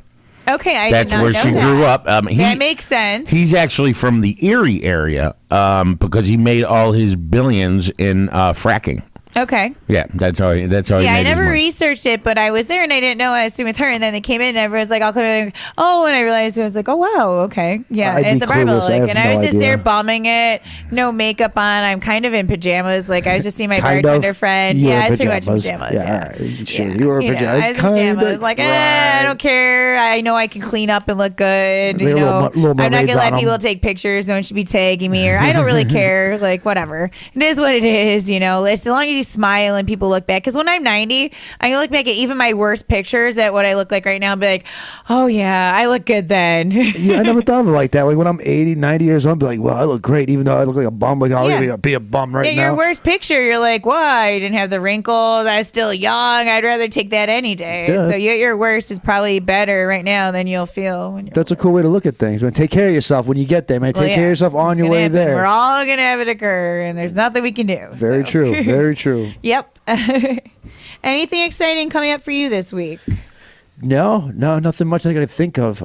Okay, I That's did not where know she that. grew up. That makes sense. He's actually from the Erie area because he made all his billions in fracking. Okay. Yeah, that's how he made I his never money. researched it, but I was there and I didn't know I was sitting with her. And then they came in and everyone was like, "I'll come in." Oh, and I realized oh wow, okay, yeah, I'd at be the Bible, clueless. I have and I was no just there idea. bumming it, no makeup on. I'm kind of in pajamas. I was just seeing my Kind bartender of. friend. You were Yeah, I in was pretty much in pajamas. pajamas. Yeah, all right. Sure, Yeah. you were in pajamas. I was in pajamas. I don't care. I know I can clean up and look good. Little I'm not mermaids gonna let on 'em. people take pictures. No one should be tagging me, or I don't really care. Whatever. It is what it is. As long as you smile and people look back. Because when I'm 90, I can look back at even my worst pictures at what I look like right now and be like, oh yeah, I look good then. Yeah, I never thought of it like that. When I'm 80, 90 years old, I'll be like, well, I look great, even though I look like a bum. I'm gonna be a bum right now. Your worst picture, you're like, why? I didn't have the wrinkles. I was still young. I'd rather take that any day. Yeah. So your worst is probably better right now than you'll feel when you're That's a cool way to look at things, man. Take care of yourself when you get there, man. Take care of yourself on your way there. We're all gonna have it occur, and there's nothing we can do. Very true. Very true. Yep. Anything exciting coming up for you this week? No, nothing much I can think of.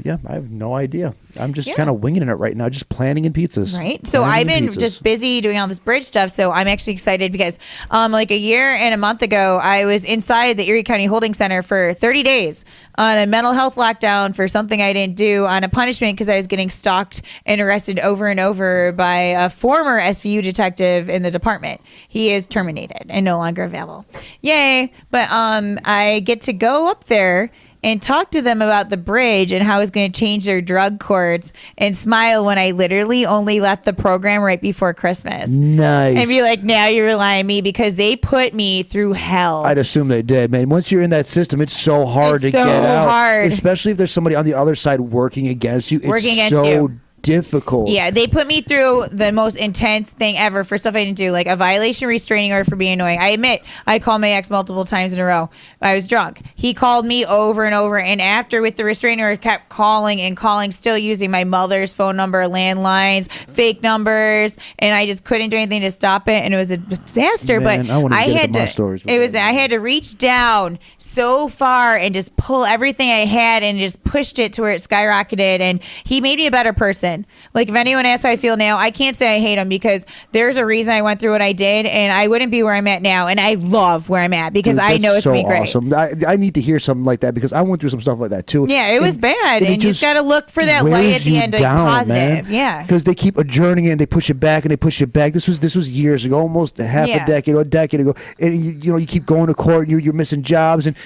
Yeah, I have no idea. I'm just kind of winging it right now, just planning in pizzas. Right. So Planning I've been in pizzas. just busy doing all this bridge stuff. So I'm actually excited because a year and a month ago, I was inside the Erie County Holding Center for 30 days on a mental health lockdown for something I didn't do, on a punishment because I was getting stalked and arrested over and over by a former SVU detective in the department. He is terminated and no longer available. Yay. But I get to go up there and talk to them about the bridge and how it's going to change their drug courts, and smile when I literally only left the program right before Christmas. Nice. And be like, now you rely on me, because they put me through hell. I'd assume they did, man. Once you're in that system, it's so hard It's to so get out. hard. Especially if there's somebody on the other side working against you. Working It's against so you. difficult. Yeah, they put me through the most intense thing ever for stuff I didn't do, like a violation restraining order for being annoying. I admit, I called my ex multiple times in a row. I was drunk. He called me over and over, and after with the restraining order, kept calling and calling, still using my mother's phone number, landlines, fake numbers, and I just couldn't do anything to stop it, and it was a disaster. Man, but I had I had to reach down so far and just pull everything I had and just pushed it to where it skyrocketed, and he made me a better person. Like, if anyone asks how I feel now, I can't say I hate him, because there's a reason I went through what I did, and I wouldn't be where I'm at now, and I love where I'm at because I know it's so me great. Awesome. I need to hear something like that, because I went through some stuff like that too. Yeah, it was bad, and you just got to look for that light at the end, like positive. Man. Yeah, because they keep adjourning it and they push it back and they push it back. This was years ago, almost half a decade or a decade ago, and you keep going to court and you're missing jobs, and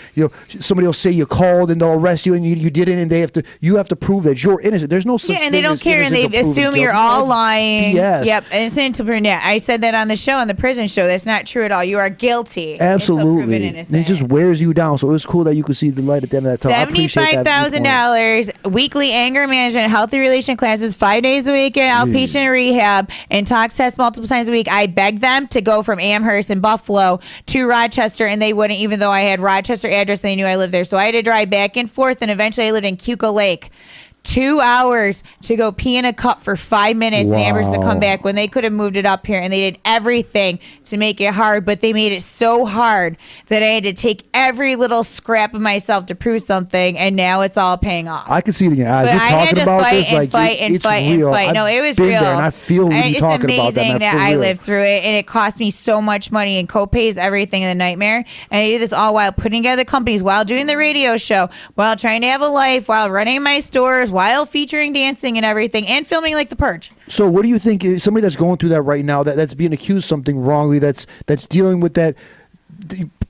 somebody will say you called and they'll arrest you and you didn't, and you have to prove that you're innocent. There's no such and they don't care, and they assume you're all lying. Yes. Yep, innocent until proven. Yeah, I said that on the show, on the prison show. That's not true at all. You are guilty. Absolutely. Until proven innocent. It just wears you down. So it was cool that you could see the light at the end of that tunnel. $75,000, weekly anger management, healthy relation classes, 5 days a week at outpatient rehab, and tox tests multiple times a week. I begged them to go from Amherst and Buffalo to Rochester, and they wouldn't, even though I had Rochester address. They knew I lived there. So I had to drive back and forth, and eventually I lived in Cuco Lake. 2 hours to go pee in a cup for 5 minutes and Amherst to come back, when they could have moved it up here, and they did everything to make it hard, but they made it so hard that I had to take every little scrap of myself to prove something, and now it's all paying off. I can see it in your eyes. But You're talking about this like it's real. No, it was been real. there, and I feel when you're talking about that. It's amazing that I lived through it, and it cost me so much money and co-pays, everything in the nightmare. And I did this all while putting together companies, while doing the radio show, while trying to have a life, while running my stores, while featuring dancing and everything, and filming like The Purge. So what do you think, somebody that's going through that right now, that's being accused something wrongly, that's dealing with that,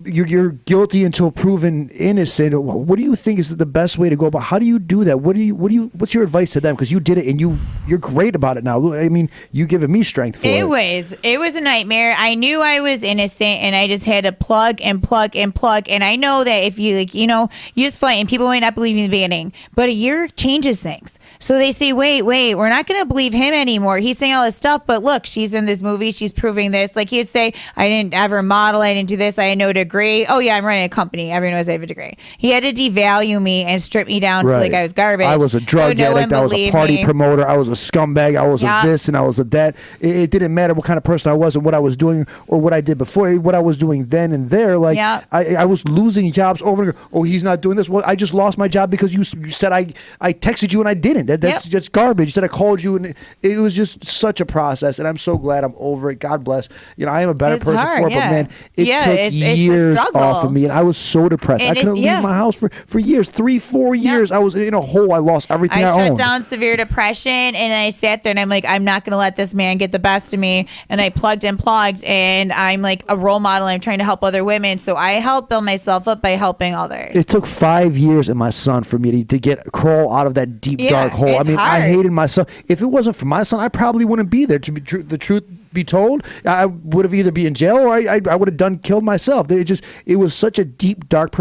you're guilty until proven innocent, what do you think is the best way to go about? How do you do that? What's your advice to them? Because you did it, and you're great about it now. I mean, you're giving me strength for it. It was a nightmare. I knew I was innocent, and I just had to plug and plug and plug. And I know that if you you just fight, and people might not believe you in the beginning, but a year changes things. So they say, wait, we're not going to believe him anymore. He's saying all this stuff, but look, she's in this movie. She's proving this. Like, he'd say, I didn't ever model. I didn't do this. I had no degree. Oh, yeah, I'm running a company. Everyone knows I have a degree. He had to devalue me and strip me down to like I was garbage. I was a drug addict. I was a party promoter. I was a scumbag. I was a this and I was a that. It didn't matter what kind of person I was and what I was doing or what I did before, what I was doing then and there. Like, I was losing jobs over and over. Oh, he's not doing this. Well, I just lost my job because you said I texted you and I didn't. That's just garbage. That I called you, and it was just such a process. And I'm so glad I'm over it. God bless. I am a better person for it. But man, it took years off of me, and I was so depressed. I couldn't leave my house for years, 3-4 years. I was in a hole. I lost everything I owned. I shut down severe depression, and I sat there and I'm like, I'm not going to let this man get the best of me. And I plugged, and I'm like a role model. I'm trying to help other women, so I help build myself up by helping others. It took 5 years and my son for me to crawl out of that deep dark hole. I mean, hard. I hated myself. If it wasn't for my son, I probably wouldn't be there. To be the truth be told, I would have either been in jail or I would have killed myself. It was such a deep, dark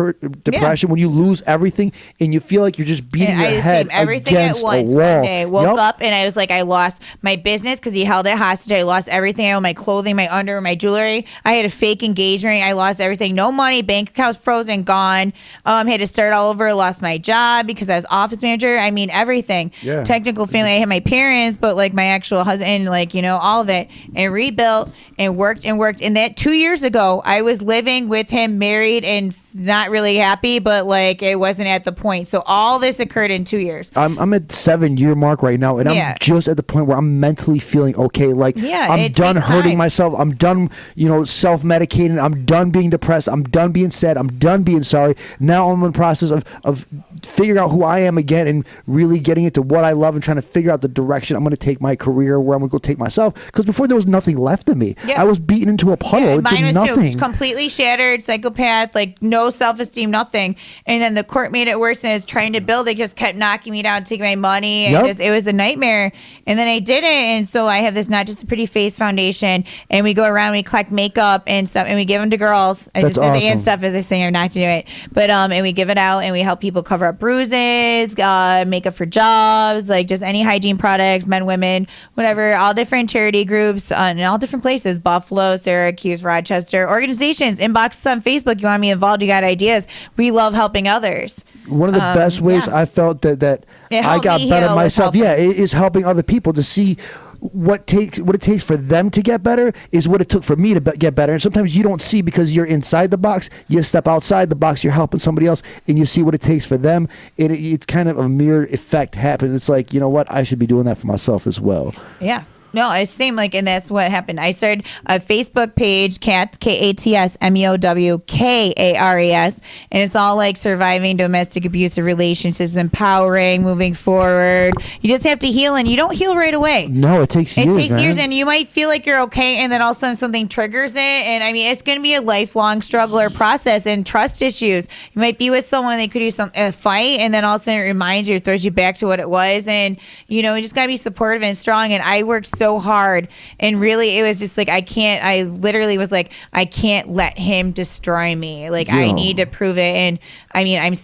depression when you lose everything and you feel like you're just beating your head everything against at once a wall. One day, woke up and I was like, I lost my business because he held it hostage. I lost everything. I owned my clothing, my underwear, my jewelry. I had a fake engagement ring. I lost everything. No money. Bank account's frozen, gone. Had to start all over. Lost my job because I was office manager. I mean, everything. Yeah. Technical family. I had my parents, but like my actual husband, all of it. And rebuilt and worked. And that 2 years ago, I was living with him, married and not really happy, but like it wasn't at the point. So all this occurred in 2 years. I'm at 7-year mark right now, and I'm just at the point where I'm mentally feeling okay. Like I'm done hurting myself. I'm done, self-medicating. I'm done being depressed. I'm done being sad. I'm done being sorry. Now I'm in the process of figuring out who I am again and really getting into what I love and trying to figure out the direction I'm going to take my career, where I'm going to go take myself. Because before there was nothing left of me. Yep. I was beaten into a puddle. Yeah, It mine did was nothing. too. Completely shattered, psychopath, like no self-esteem, nothing. And then the court made it worse, and is trying to build it, just kept knocking me down, taking my money. And Yep. it was a nightmare. And then I did it, and so I have this Not Just a Pretty Face foundation, and we go around, we collect makeup and stuff, and we give them to girls. I That's just did the and awesome. stuff as I say I'm not to do it, but and we give it out, and we help people cover up bruises, makeup for jobs, like just any hygiene products, men, women, whatever. All different charity groups in all different places: Buffalo, Syracuse, Rochester, organizations. Inbox us on Facebook. You want me involved? You got ideas? We love helping others. One of the best ways yeah. I felt that It I helped got me better heal with myself. helping. Yeah, it is helping other people to see what it takes for them to get better is what it took for me to get better. And sometimes you don't see because you're inside the box. You step outside the box, you're helping somebody else, and you see what it takes for them. And it's kind of a mirror effect happens. It's like, you know what? I should be doing that for myself as well. Yeah. No, it's same like, and that's what happened. I started a Facebook page, KATS, KATSMEOWKARES, and it's all like surviving domestic abusive relationships, empowering, moving forward. You just have to heal, and you don't heal right away. No, it takes years. It takes man. years, and you might feel like you're okay, and then all of a sudden something triggers it. And I mean, it's going to be a lifelong struggle or process. And trust issues. You might be with someone, they could do a fight, and then all of a sudden it reminds you, throws you back to what it was. And you just got to be supportive and strong. And I worked so hard, and really, it was just like I literally was like, I can't let him destroy me. Like I need to prove it. And I mean, it's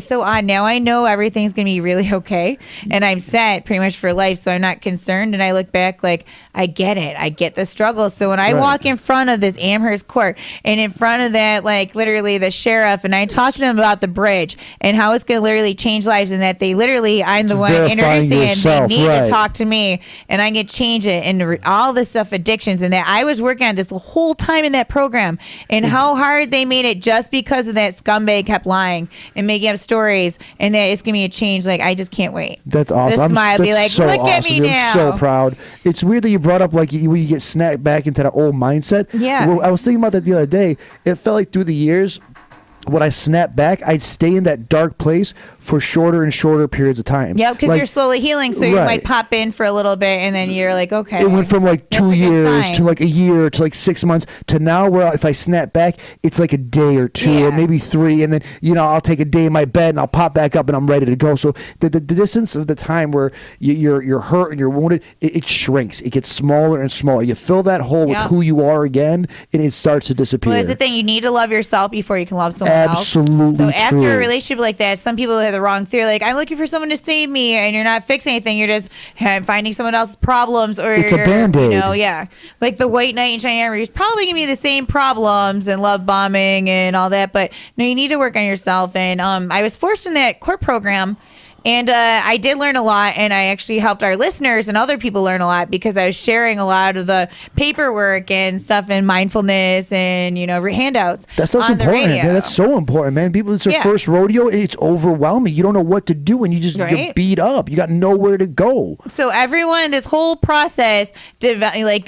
so odd. Now I know everything's going to be really okay, and I'm set pretty much for life, so I'm not concerned. And I look back like, I get it. I get the struggle. So when I walk in front of this Amherst court, and in front of that, like literally the sheriff, and I talk to them about the bridge and how it's going to literally change lives, and that they literally, I'm the one Verifying introducing it, yourself, and they need right. to talk to me, and I can change it, and all this stuff, addictions, and that I was working on this the whole time in that program, and how hard they made it just because of that scumbag kept lying and making up stories, and that it's gonna be a change. Like I just can't wait. That's awesome. The smile, that's be like, so look awesome. at me I'm now. so proud. It's weird that you brought up like when you get snapped back into that old mindset. Yeah. Well, I was thinking about that the other day. It felt like through the years, when I snapped back, I'd stay in that dark place for shorter and shorter periods of time. Yeah, because Like, you're slowly healing, so you right. might pop in for a little bit, and then you're like, okay. It went from like That's 2 a good years sign. to like a year to like 6 months to now where if I snap back, it's like a day or two or Yeah. maybe 3. And then, I'll take a day in my bed and I'll pop back up and I'm ready to go. So the distance of the time where you're hurt and you're wounded, it shrinks. It gets smaller and smaller. You fill that hole Yeah. with who you are again and it starts to disappear. Well, that's the thing. You need to love yourself before you can love someone Absolutely else. So after true. a relationship like that, some people have the wrong theory. Like, I'm looking for someone to save me, and you're not fixing anything. You're just finding someone else's problems, or It's a Band-Aid. yeah. Like the White Knight in Shining Armor, he's probably gonna be the same problems and love bombing and all that. But no, you need to work on yourself. And I was forced in that court program. And I did learn a lot, and I actually helped our listeners and other people learn a lot because I was sharing a lot of the paperwork and stuff and mindfulness and, handouts. That stuff's on the important. radio. Yeah, that's so important, man. People, it's their Yeah. first rodeo. It's overwhelming. You don't know what to do, and you're Right. beat up. You got nowhere to go. So everyone, this whole process,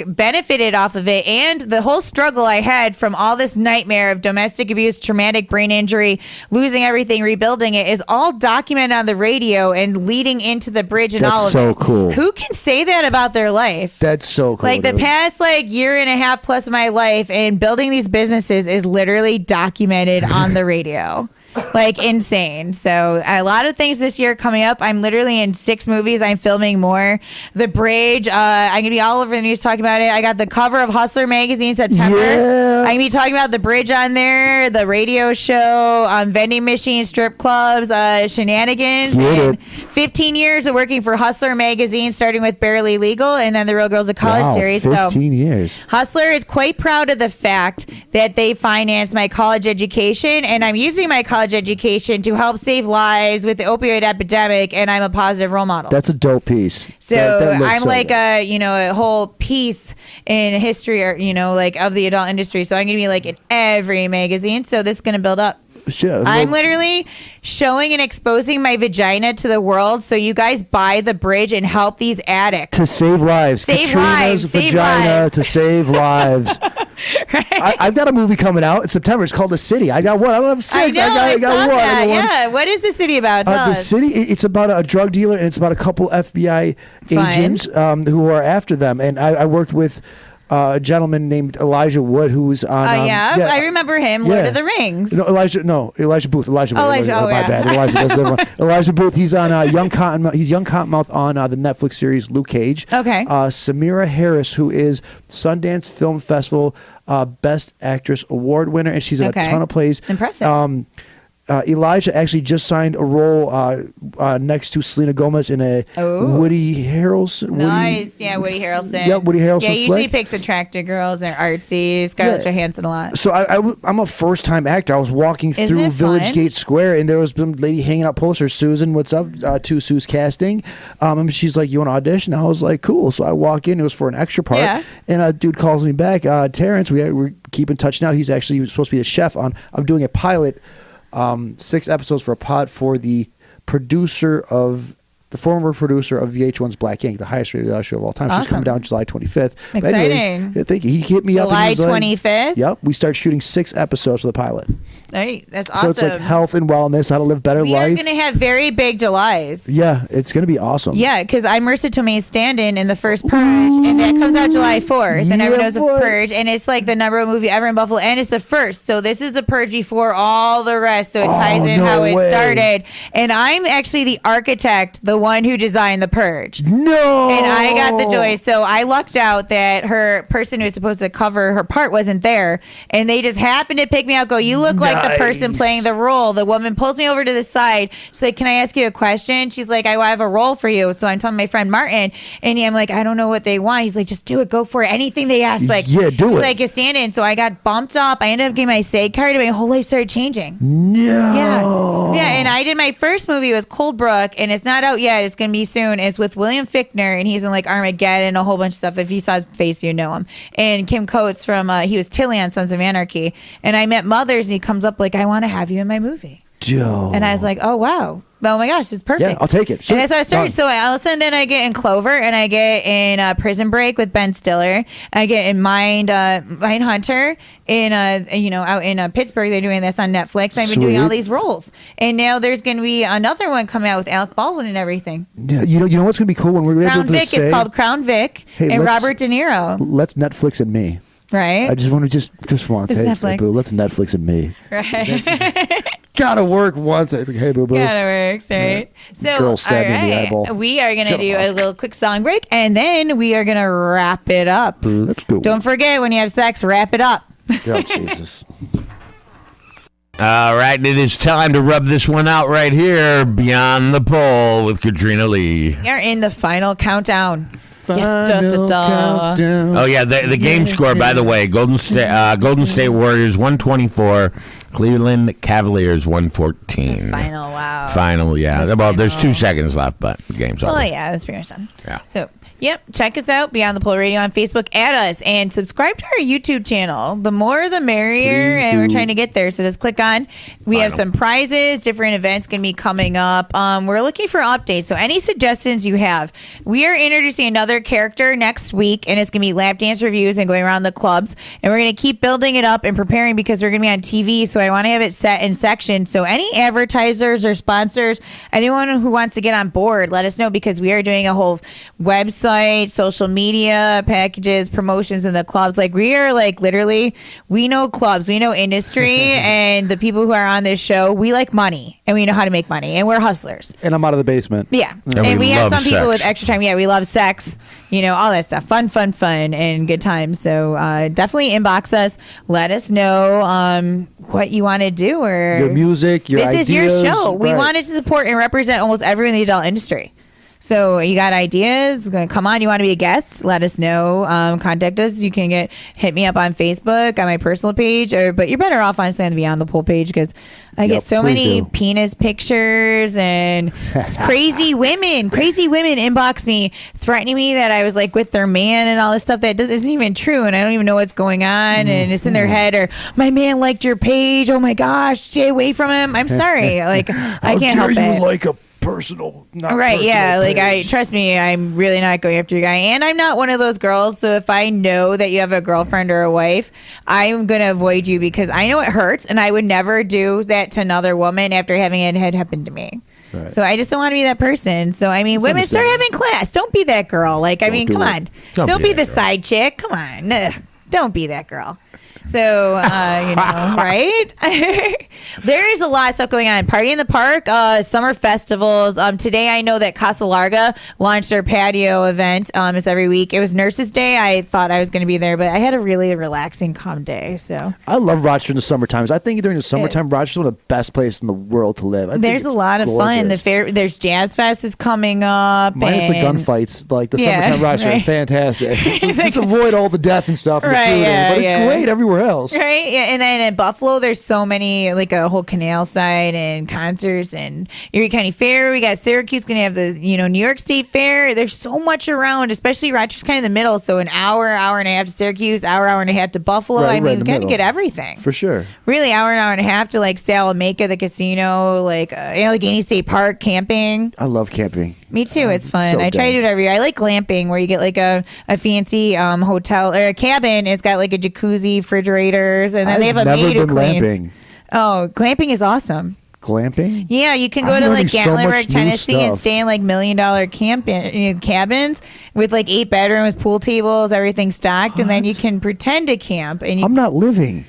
benefited off of it, and the whole struggle I had from all this nightmare of domestic abuse, traumatic brain injury, losing everything, rebuilding it, is all documented on the radio and leading into the bridge and That's all of so it. cool. Who can say that about their life? That's so cool. Like the dude. past year and a half plus of my life and building these businesses is literally documented on the radio. Like insane. So a lot of things this year coming up. I'm literally in 6 movies. I'm filming more. The Bridge. I'm gonna be all over the news talking about it. I got the cover of Hustler magazine in September. Yeah. I'm gonna be talking about the Bridge on there, the radio show, vending machines, strip clubs, shenanigans. Get And it. 15 years of working for Hustler magazine, starting with Barely Legal and then the Real Girls of College Wow, series. 15 years. Hustler is quite proud of the fact that they financed my college education, and I'm using my college education to help save lives with the opioid epidemic, and I'm a positive role model. That's a dope piece. So That looks I'm so like good. a whole piece in history, or of the adult industry. So I'm gonna be like in every magazine. So this is gonna build up. I'm literally showing and exposing my vagina to the world so you guys buy the bridge and help these addicts. To save lives. Save Katrina's lives. Save vagina lives. to save lives. Right? I've got a movie coming out in September. It's called The City. I got one. I don't have six. I got saw one. that. I got one. Yeah. What is the city about? The City, it's about a drug dealer, and it's about a couple FBI agents who are after them. And I worked with a gentleman named Elijah Wood, who was on. I remember him. Lord of the Rings. Elijah Booth. Elijah my bad. Elijah Booth. He's on Young Cottonmouth. He's Young Cottonmouth on the Netflix series Luke Cage. Okay. Samira Harris, who is Sundance Film Festival Best Actress Award winner, and she's in a ton of plays. Impressive. Elijah actually just signed a role next to Selena Gomez in a Woody Harrelson. Nice. Woody Harrelson. Yep, Woody Harrelson. Yeah, he usually flick. picks attractive girls. They're artsy. Scarlett Johansson a lot. So I'm a first-time actor. I was walking through Village Gate Square, and there was some lady hanging out posters. Susan, what's up? To Sue's casting. And she's like, you want to audition? I was like, cool. So I walk in. It was for an extra part. Yeah. And a dude calls me back. Terrence, we keep in touch now. He's supposed to be the chef on. I'm doing a pilot. 6 episodes for a pod for the former producer of VH1's Black Ink, the highest rated show of all time. Awesome. She's coming down July 25th. Exciting. Thank you. He hit me July up. July 25th? Yep. We start shooting 6 episodes for the pilot. Right. That's awesome. So it's like health and wellness, how to live better we life. are going to have very big Julys. Yeah, it's going to be awesome. Yeah, because I'm Marissa Tomei's stand-in in the first Purge, and that comes out July 4th, and everyone knows the Purge, and it's like the number 1 movie ever in Buffalo, and it's the first, so this is the Purge before all the rest, so it ties in how it started, and I'm actually the architect, the one who designed the Purge. No! And I got the joy, so I lucked out that her person who was supposed to cover her part wasn't there, and they just happened to pick me out, go, you look like the person playing the role. The woman pulls me over to the side. She's like, can I ask you a question? She's like, I have a role for you. So I'm telling my friend Martin, and I'm like, I don't know what they want. He's like, just do it. Go for it. Anything they ask. Like, do it. She's like, you stand in. So I got bumped up. I ended up getting my SAG card, and my whole life started changing. No. Yeah, and I did my first movie. It was Coldbrook, and it's not out yet. It's going to be soon. It's with William Fichtner, and he's in like Armageddon, a whole bunch of stuff. If you saw his face, you know him. And Kim Coates from, he was Tilly on Sons of Anarchy. And I met Mothers, and he comes up like, I want to have you in my movie. Joe. And I was like, oh, wow. Oh, my gosh, it's perfect. Yeah, I'll take it. Sure. And that's how I started. Done. So all of a sudden, then I get in Clover, and I get in Prison Break with Ben Stiller. I get in Mindhunter out in Pittsburgh. They're doing this on Netflix. I've been doing all these roles. And now there's going to be another one coming out with Alec Baldwin and everything. Yeah, you know what's going to be cool when we're Crown able to Vic. say, It's called Crown Vic and Robert De Niro. Let's Netflix and me. Right? I just want to just once. It's Hey, Netflix. boo, let's Netflix and me. Right. Gotta work once. Hey, boo boo. Gotta work, right? So, Girl stabbed me in the eyeball. We are going to Shut do up. a little quick song break, and then we are going to wrap it up. Let's go. Don't forget, when you have sex, wrap it up. Oh, Jesus. All right, it is time to rub this one out right here, Beyond the Pole with Katrina Lee. You're in the final countdown. Yes, Final countdown. Oh yeah, the game score, by the way: Golden State Warriors 124, Cleveland Cavaliers 114. Final, wow. Final, yeah. Well, there's 2 seconds left, but the game's over. Well, yeah, that's pretty much done. Yeah. So, yep, check us out, Beyond the Pole Radio on Facebook. Add us and subscribe to our YouTube channel. The more, the merrier, Please and we're do. trying to get there. So just click on. We have some prizes, different events going to be coming up. We're looking for updates. So any suggestions you have. We are introducing another character next week, and it's going to be lap dance reviews and going around the clubs. And we're going to keep building it up and preparing because we're going to be on TV. So I want to have it set in sections. So any advertisers or sponsors, anyone who wants to get on board, let us know because we are doing a whole website, social media packages, promotions in the clubs. Like we are like literally, we know clubs, we know industry, and the people who are on this show, we like money and we know how to make money and we're hustlers. And I'm out of the basement. Yeah. And we have love some people sex. with extra time. Yeah, we love sex, all that stuff. Fun, and good times. So definitely inbox us. Let us know what you want to do or Your music, your this ideas. is your show. We Right. wanted to support and represent almost everyone in the adult industry. So you got ideas? Come on, you want to be a guest? Let us know. Contact us. You can hit me up on Facebook, on my personal page, but you're better off honestly on the Beyond the Pole page because I get so many penis pictures and crazy women inbox me threatening me that I was like with their man and all this stuff that isn't even true, and I don't even know what's going on, and it's in their head, or my man liked your page. Oh my gosh, stay away from him. I'm sorry, like I can't help it. How dare you like a personal, not right? personal Yeah, page. like trust me, I'm really not going after your guy, and I'm not one of those girls. So if I know that you have a girlfriend or a wife, I'm gonna avoid you because I know it hurts, and I would never do that to another woman after having it had happened to me. Right. So I just don't want to be that person. So I mean, women, start having class. Don't be that girl. Like I mean, come on, don't be the side chick. Come on, don't be that girl. So, right? There is a lot of stuff going on. Party in the Park, summer festivals. Today I know that Casa Larga launched their patio event. It's every week. It was Nurses Day. I thought I was going to be there, but I had a really relaxing, calm day. So I love Rochester in the summertime. I think during the summertime, Rochester's one of the best places in the world to live. There's a lot of fun. There's Jazz Fest is coming up. Minus the gunfights. Like the summertime Rochester is fantastic. Just avoid all the death and stuff. And the shooting, but it's great everywhere else. Right, yeah, and then in Buffalo, there's so many, like a whole canal side and concerts and Erie County Fair. We got Syracuse going to have the, New York State Fair. There's so much around, especially Rochester's kind of in the middle. So an hour and a half to Syracuse, hour and a half to Buffalo. Right, we got to get everything. For sure. Really, hour and a half to like Salamanca, the casino, like Allegheny State Park, camping. I love camping. Me too. It's fun. So I try to do it every year. I like glamping, where you get like a fancy hotel or a cabin. It's got like a jacuzzi, refrigerator. And then they have a maid who cleans. Glamping. Oh, glamping is awesome. Glamping? Yeah, you can go to like Gatlinburg, Tennessee, and stay in like $1 million cabins with like 8 bedrooms, pool tables, everything stocked, and then you can pretend to camp. And I'm not living.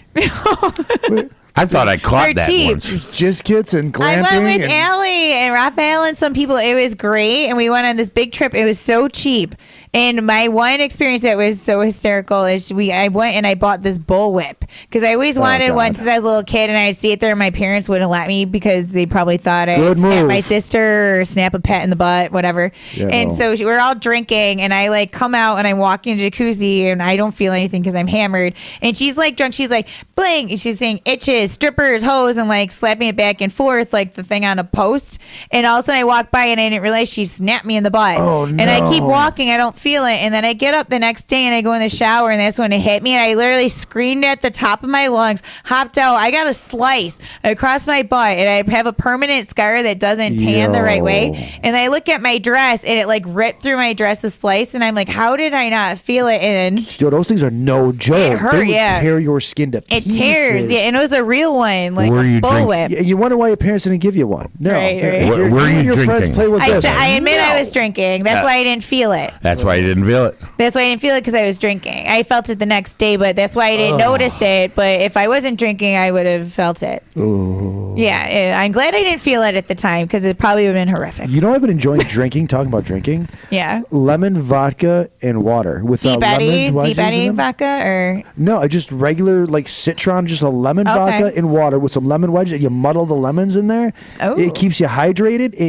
I thought I caught that cheap. once. Just kits and glamping. I went with Allie and Raphael and some people. It was great, and we went on this big trip. It was so cheap. And my one experience that was so hysterical is I went and I bought this bullwhip because I always wanted one since I was a little kid, and I'd see it there, and my parents wouldn't let me because they probably thought I'd snap my sister or snap a pet in the butt, whatever. Yeah, and so we're all drinking, and I like come out and I walk in the jacuzzi, and I don't feel anything because I'm hammered. And she's like drunk. She's like, bling. And she's saying itches, strippers, hoes, and like slapping it back and forth like the thing on a post. And all of a sudden I walk by and I didn't realize she snapped me in the butt. Oh, no. And I keep walking. I don't feel it. And then I get up the next day and I go in the shower, and that's when it hit me. And I literally screamed at the top of my lungs, hopped out. I got a slice across my butt, and I have a permanent scar that doesn't tan the right way. And I look at my dress, and it like ripped through my dress a slice. And I'm like, how did I not feel it? And yo, those things are no joke. It hurt, they would tear your skin to pieces. It tears, yeah. And it was a real one, like Were you a bullwhip. You wonder why your parents didn't give you one. No. Right. Were you your drinking? friends play with this. I admit I was drinking. That's why I didn't feel it. That's why you didn't feel it. That's why I didn't feel it, because I was drinking. I felt it the next day, but that's why I didn't notice it. But if I wasn't drinking, I would have felt it. Ooh. Yeah, I'm glad I didn't feel it at the time, because it probably would have been horrific. You know what I've been enjoying drinking, talking about drinking? Yeah. Lemon vodka and water. With Deep Eddy lemon vodka, or? No, just regular like citron, just a lemon vodka and water with some lemon wedges. You muddle the lemons in there. Oh. It keeps you hydrated.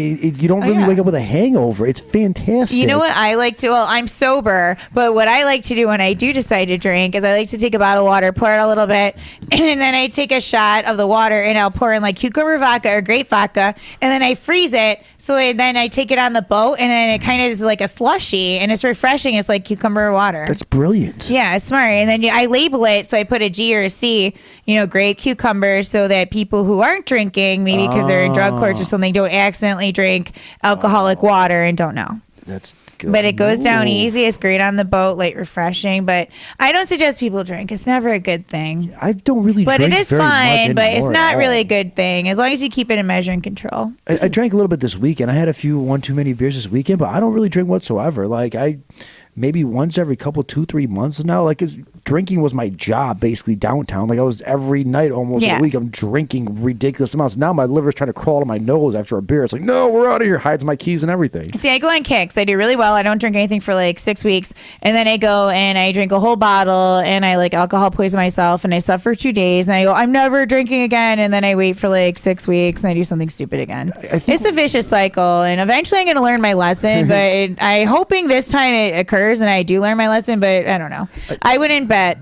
You don't really wake up with a hangover. It's fantastic. You know what I like to? Well, I'm sober, but what I like to do when I do decide to drink is I like to take a bottle of water, pour it a little bit, and then I take a shot of the water, and I'll pour in like cucumber vodka or grape vodka, and then I freeze it. So then I take it on the boat, and then it kind of is like a slushy, and it's refreshing. It's like cucumber water. That's brilliant. Yeah, it's smart. And then I label it, so I put a G or a C, grape cucumber, so that people who aren't drinking, maybe because they're in drug courts or something, don't accidentally drink alcoholic water and don't know. That's good. But it goes down easy. It's great on the boat, light, refreshing. But I don't suggest people drink. It's never a good thing. I don't really but drink it is very fine, much but it's anymore not at really all. a good thing as long as you keep it in measure and control. I drank a little bit this weekend. I had one too many beers this weekend, but I don't really drink whatsoever. Like maybe once every couple 2-3 months now. Like drinking was my job basically downtown. Like I was every night almost a week. I'm drinking ridiculous amounts. Now my liver's trying to crawl to my nose after a beer. It's like, no, we're out of here. Hides my keys and everything. See, I go on kicks. I do really well. I don't drink anything for like 6 weeks, and then I go and I drink a whole bottle, and I like alcohol poison myself, and I suffer for 2 days, and I go, I'm never drinking again, and then I wait for like 6 weeks, and I do something stupid again. It's a vicious cycle, and eventually I'm going to learn my lesson, but I'm hoping this time it occurs and I do learn my lesson, but I don't know. I wouldn't bet.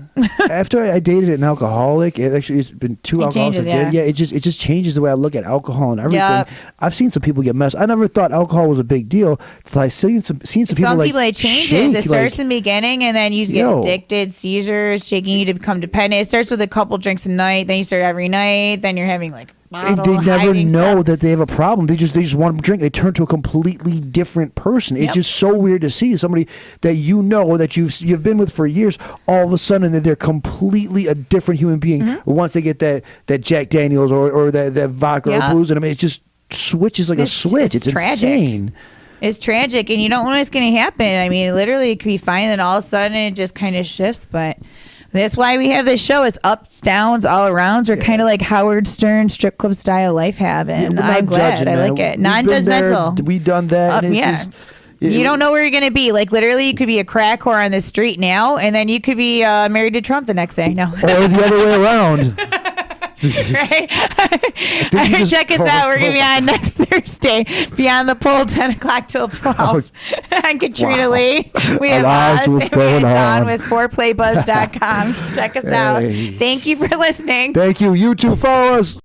After I dated an alcoholic, it's been 2 alcoholics. Changes, it just changes the way I look at alcohol and everything. Yep. I've seen some people get messed. I never thought alcohol was a big deal. I've seen some people like it changes. shake, It starts in the beginning, and then you get addicted, seizures, shaking you to become dependent. It starts with a couple drinks a night, then you start every night, then you're having like and they never know that they have a problem. They just want to drink. They turn to a completely different person. It's just so weird to see somebody that you know that you've been with for years. All of a sudden, they're completely a different human being. Once they get that Jack Daniels or that vodka or booze, and I mean, it just switches like a switch. It's tragic. Insane. It's tragic, and you don't know what's going to happen. I mean, literally, it could be fine, and all of a sudden, it just kind of shifts, but. That's why we have this show. It's ups, downs, all arounds. We're kind of like Howard Stern strip club style life having. I'm glad. I like it. Non-judgmental. We've done that. And it's just, you don't know where you're going to be. Like literally, you could be a crack whore on the street now, and then you could be married to Trump the next day. No. Or the other way around. Right? Check us out. We're going to be on next Thursday. Beyond the Pole, 10 o'clock till 12. I'm Katrina Lee. We have Oz. And we have Dawn with foreplaybuzz.com. Check us out. Thank you for listening. Thank you. You too. Follow us.